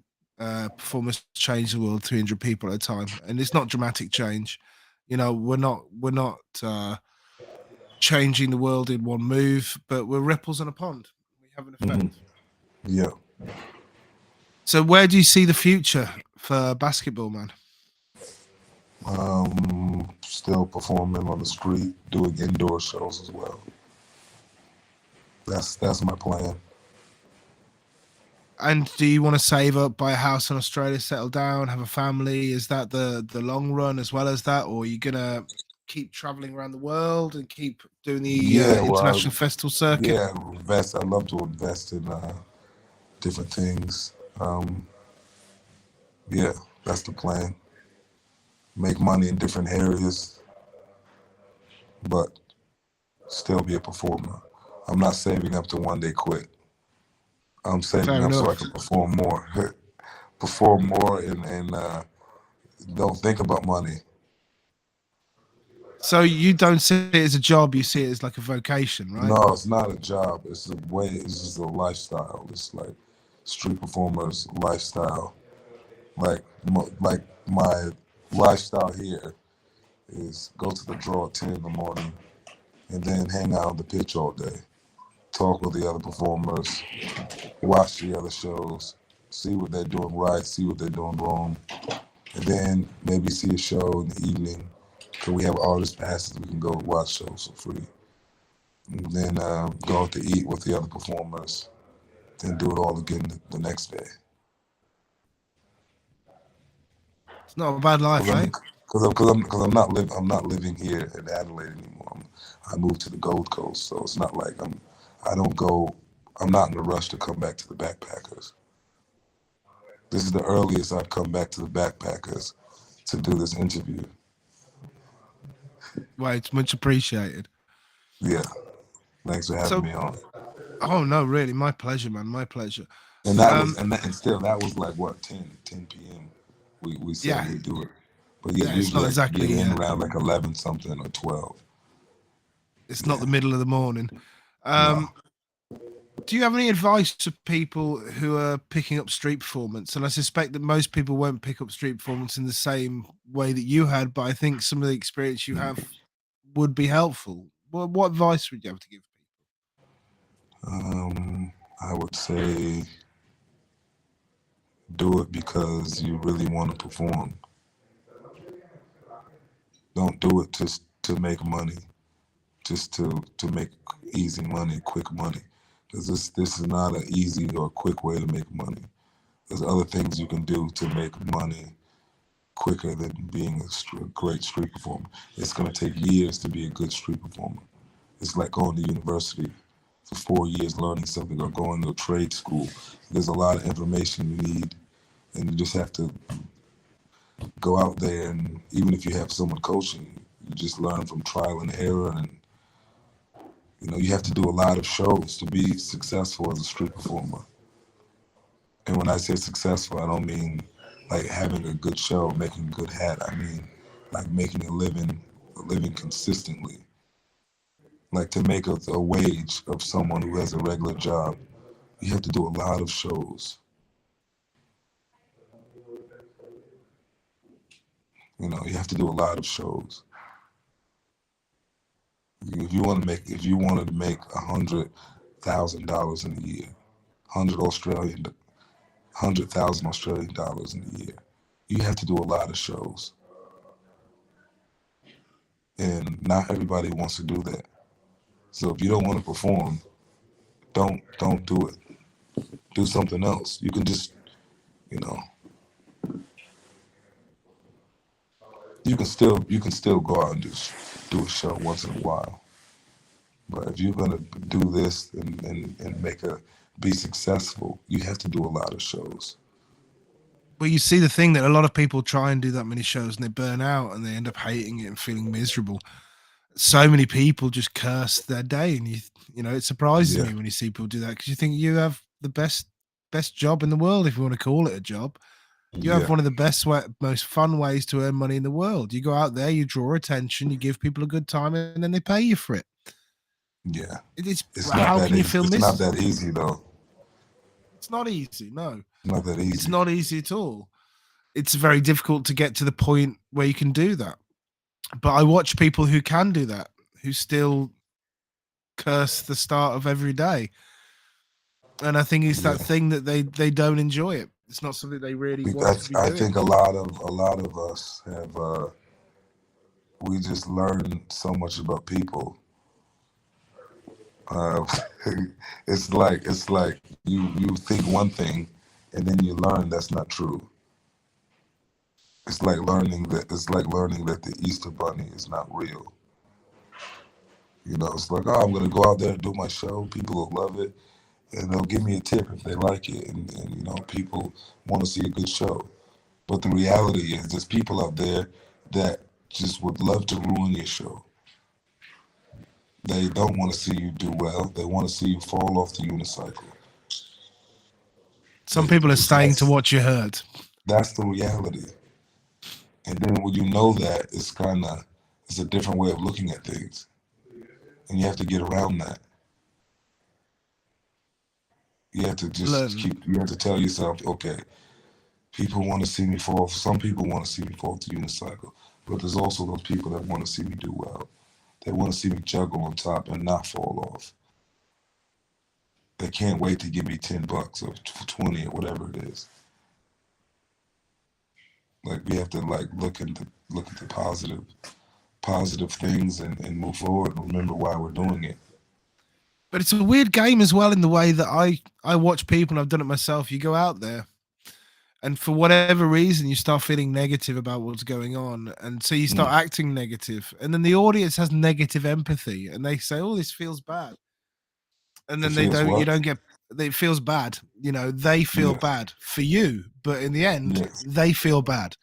performers change the world 300 people at a time, and it's not dramatic change. You know, we're not changing the world in one move, but we're ripples in a pond. We have an hmm effect. Yeah. So, where do you see the future for basketball, man? Still performing on the street, doing indoor shows as well. That's my plan. And do you want to save up, buy a house in Australia, settle down, have a family? Is that the long run as well as that, or are you gonna keep traveling around the world and keep doing the Yeah, well, international festival circuit? yeah, invest. I love to invest in different things. Yeah, that's the plan. Make money in different areas, but still be a performer. I'm not saving up to one day quit. I'm saving Fair up so I enough. can perform more, perform more, and don't think about money. So you don't see it as a job; you see it as like a vocation, right? No, it's not a job. It's a way. It's just a lifestyle. It's like street performers lifestyle. Like my lifestyle here is go to the draw at 10 in the morning and then hang out on the pitch all day, talk with the other performers, watch the other shows, see what they're doing right, see what they're doing wrong, and then maybe see a show in the evening. So we have artist passes, we can go watch shows for free. And then go out to eat with the other performers, then do it all again the next day. It's not a bad life, Because I'm, eh? I'm not living here in Adelaide anymore. I moved to the Gold Coast, so it's not like I don't go. I'm not in a rush to come back to the Backpackers. This is the earliest I've come back to the Backpackers to do this interview. Well, it's much appreciated. Yeah, thanks for having So, me on. oh no, really, my pleasure, man, my pleasure. And that was Um, and still that was like what 10 p.m. We said yeah, we'd do it, but yeah, yeah, it's not usually I get exactly in around like 11 something or 12. it's not Yeah, the middle of the morning. no. Um, do you have any advice to people who are picking up street performance? And I suspect that most people won't pick up street performance in the same way that you had, but I think some of the experience you have would be helpful. What advice would you have to give I would say do it because you really want to perform. Don't do it just to make money, just to make easy money, quick money. Because this is not an easy or quick way to make money. There's other things you can do to make money quicker than being a great street performer. It's going to take years to be a good street performer. It's like going to university for 4 years learning something or going to a trade school. There's a lot of information you need, and you just have to go out there, and even if you have someone coaching, you just learn from trial and error. And you have to do a lot of shows to be successful as a street performer. And when I say successful, I don't mean like having a good show, making a good hat. I mean like making a living consistently. Like to make a wage of someone who has a regular job, you have to do a lot of shows. You have to do a lot of shows. If you wanted to make $100,000 in a year, 100,000 Australian dollars in a year, you have to do a lot of shows. And not everybody wants to do that. So if you don't want to perform, don't do it. Do something else. You can just, you can still go out and do a show once in a while. But if you're gonna do this and be successful, you have to do a lot of shows. Well, you see the thing that a lot of people try and do that many shows and they burn out and they end up hating it and feeling miserable. So many people just curse their day, and it surprises Yeah. me when you see people do that, because you think you have the best job in the world, if you want to call it a job. You have one of the best most fun ways to earn money in the world. You go out there, you draw attention, you give people a good time, and then they pay you for it. Yeah. It's how can you feel It's miserable? not that easy though. It's not easy, no. Not that easy. It's not easy at all. It's very difficult to get to the point where you can do that. But I watch people who can do that, who still curse the start of every day. And I think it's that thing that they don't enjoy it. It's not something they really want to be doing. I think a lot of us have we just learned so much about people. It's like you think one thing and then you learn that's not true. It's like learning that the Easter Bunny is not real. It's like, oh, I'm gonna go out there and do my show. People will love it, and they'll give me a tip if they like it. And people want to see a good show. But the reality is, there's people out there that just would love to ruin your show. They don't want to see you do well. They want to see you fall off the unicycle. Some people are staying to watch you hurt. That's the reality. And then when you know that, it's a different way of looking at things. And you have to get around that. You have to you have to tell yourself, okay, people want to see me fall. Some people want to see me fall off the unicycle. But there's also those people that want to see me do well. They want to see me juggle on top and not fall off. They can't wait to give me $10 or 20 or whatever it is. Like, we have to look at the positive things and move forward and remember why we're doing it. But it's a weird game as well, in the way that I watch people, and I've done it myself. You go out there, and for whatever reason, you start feeling negative about what's going on, and so you start acting negative, and then the audience has negative empathy, and they say, "Oh, this feels bad," and then it feels bad. They feel bad for you, but in the end, they feel bad.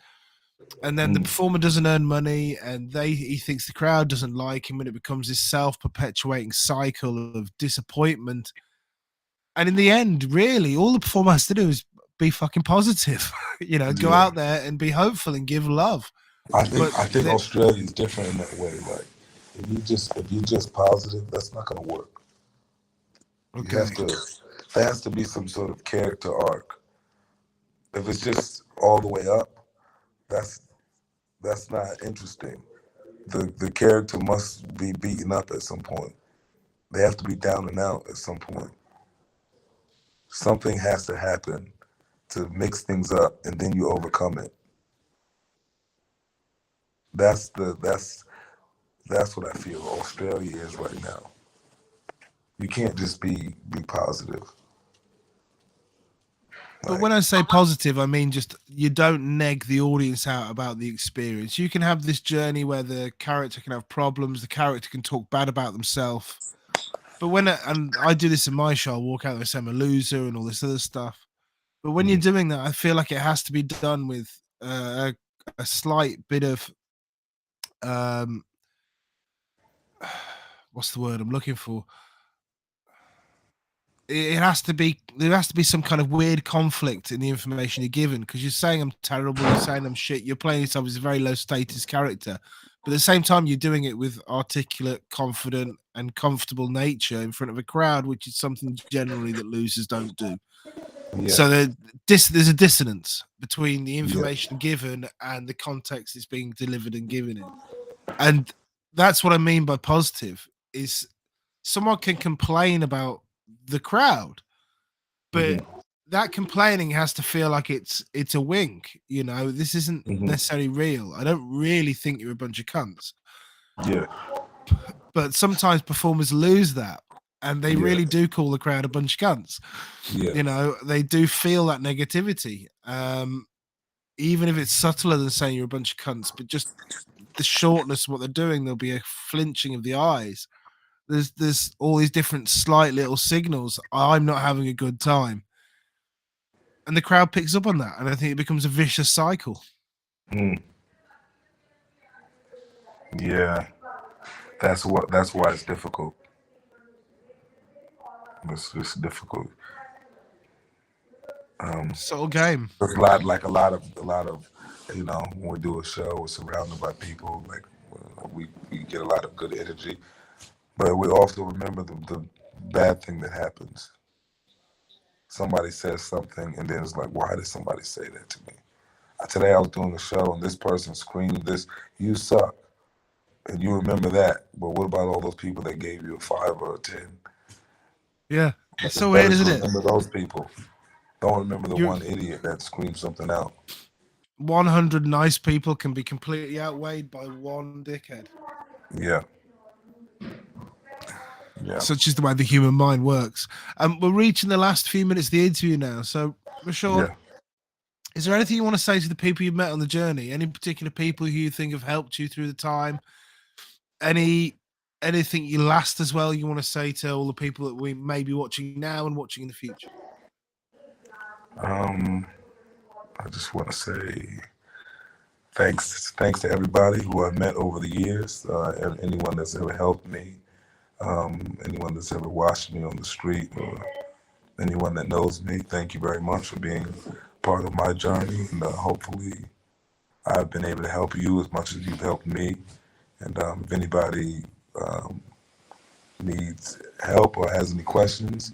And then the performer doesn't earn money, and he thinks the crowd doesn't like him, and it becomes this self-perpetuating cycle of disappointment. And in the end, really, all the performer has to do is be fucking positive. Go out there and be hopeful and give love. I think Australia is different in that way. Like, if you're just positive, that's not gonna work. Okay. There has to be some sort of character arc. If it's just all the way up, that's not interesting. The character must be beaten up at some point. They have to be down and out at some point. Something has to happen to mix things up, and then you overcome it. That's what I feel Australia is right now. You can't just be positive. But when I say positive, I mean just you don't neg the audience out about the experience. You can have this journey where the character can have problems, the character can talk bad about themselves. But and I do this in my show, I walk out there and say I'm a loser and all this other stuff. But when you're doing that, I feel like it has to be done with a a slight bit of what's the word I'm looking for? It has to be there has to be some kind of weird conflict in the information you're given, because you're saying I'm terrible, you're saying I'm shit, you're playing yourself as a very low status character, but at the same time you're doing it with articulate, confident, and comfortable nature in front of a crowd, which is something generally that losers don't do. Yeah. So there's a dissonance between the Yeah. information given and the context it's being delivered and given in. And that's what I mean by positive, is someone can complain about the crowd, but that complaining has to feel like it's a wink. You know, this isn't necessarily real. I don't really think you're a bunch of cunts. Yeah. But sometimes performers lose that, and they really do call the crowd a bunch of cunts. Yeah. You know, they do feel that negativity, even if it's subtler than saying you're a bunch of cunts. But just the shortness of what they're doing, there'll be a flinching of the eyes. There's all these different slight little signals. I'm not having a good time, and the crowd picks up on that, and I think it becomes a vicious cycle. Yeah, that's why it's difficult. It's difficult. Subtle game. There's a lot of, you know, when we do a show, we're surrounded by people. Like we get a lot of good energy, but we also remember the bad thing that happens. Somebody says something, and then it's like, why did somebody say that to me? Today I was doing a show, and this person screamed this, "You suck," and you remember that. But what about all those people that gave you a 5 or a 10? Yeah, it's so weird, isn't it? Remember those people. Don't remember the one idiot that screamed something out. 100 nice people can be completely outweighed by one dickhead. Yeah. Yeah. Such is the way the human mind works. We're reaching the last few minutes of the interview now. So, Rashaun, is there anything you want to say to the people you've met on the journey? Any particular people who you think have helped you through the time? Anything you last as well you want to say to all the people that we may be watching now and watching in the future? I just want to say thanks to everybody who I've met over the years, and anyone that's ever helped me, anyone that's ever watched me on the street, or anyone that knows me. Thank you very much for being part of my journey, and hopefully I've been able to help you as much as you've helped me. And if anybody needs help or has any questions,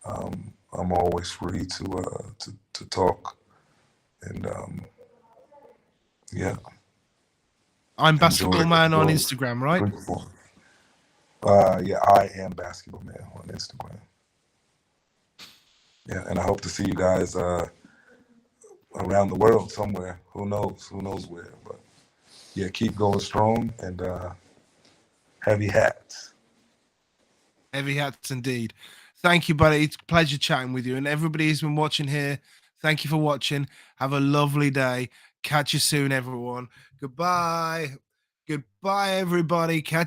I'm always free to talk. And yeah. I'm Basketballman on Instagram, right? Yeah, I am Basketballman on Instagram. Yeah, and I hope to see you guys around the world somewhere. Who knows where? But yeah, keep going strong, and heavy hats. Heavy hats indeed. Thank you, buddy. It's a pleasure chatting with you. And everybody who's been watching here, thank you for watching. Have a lovely day. Catch you soon, everyone. Goodbye. Goodbye, everybody. Catch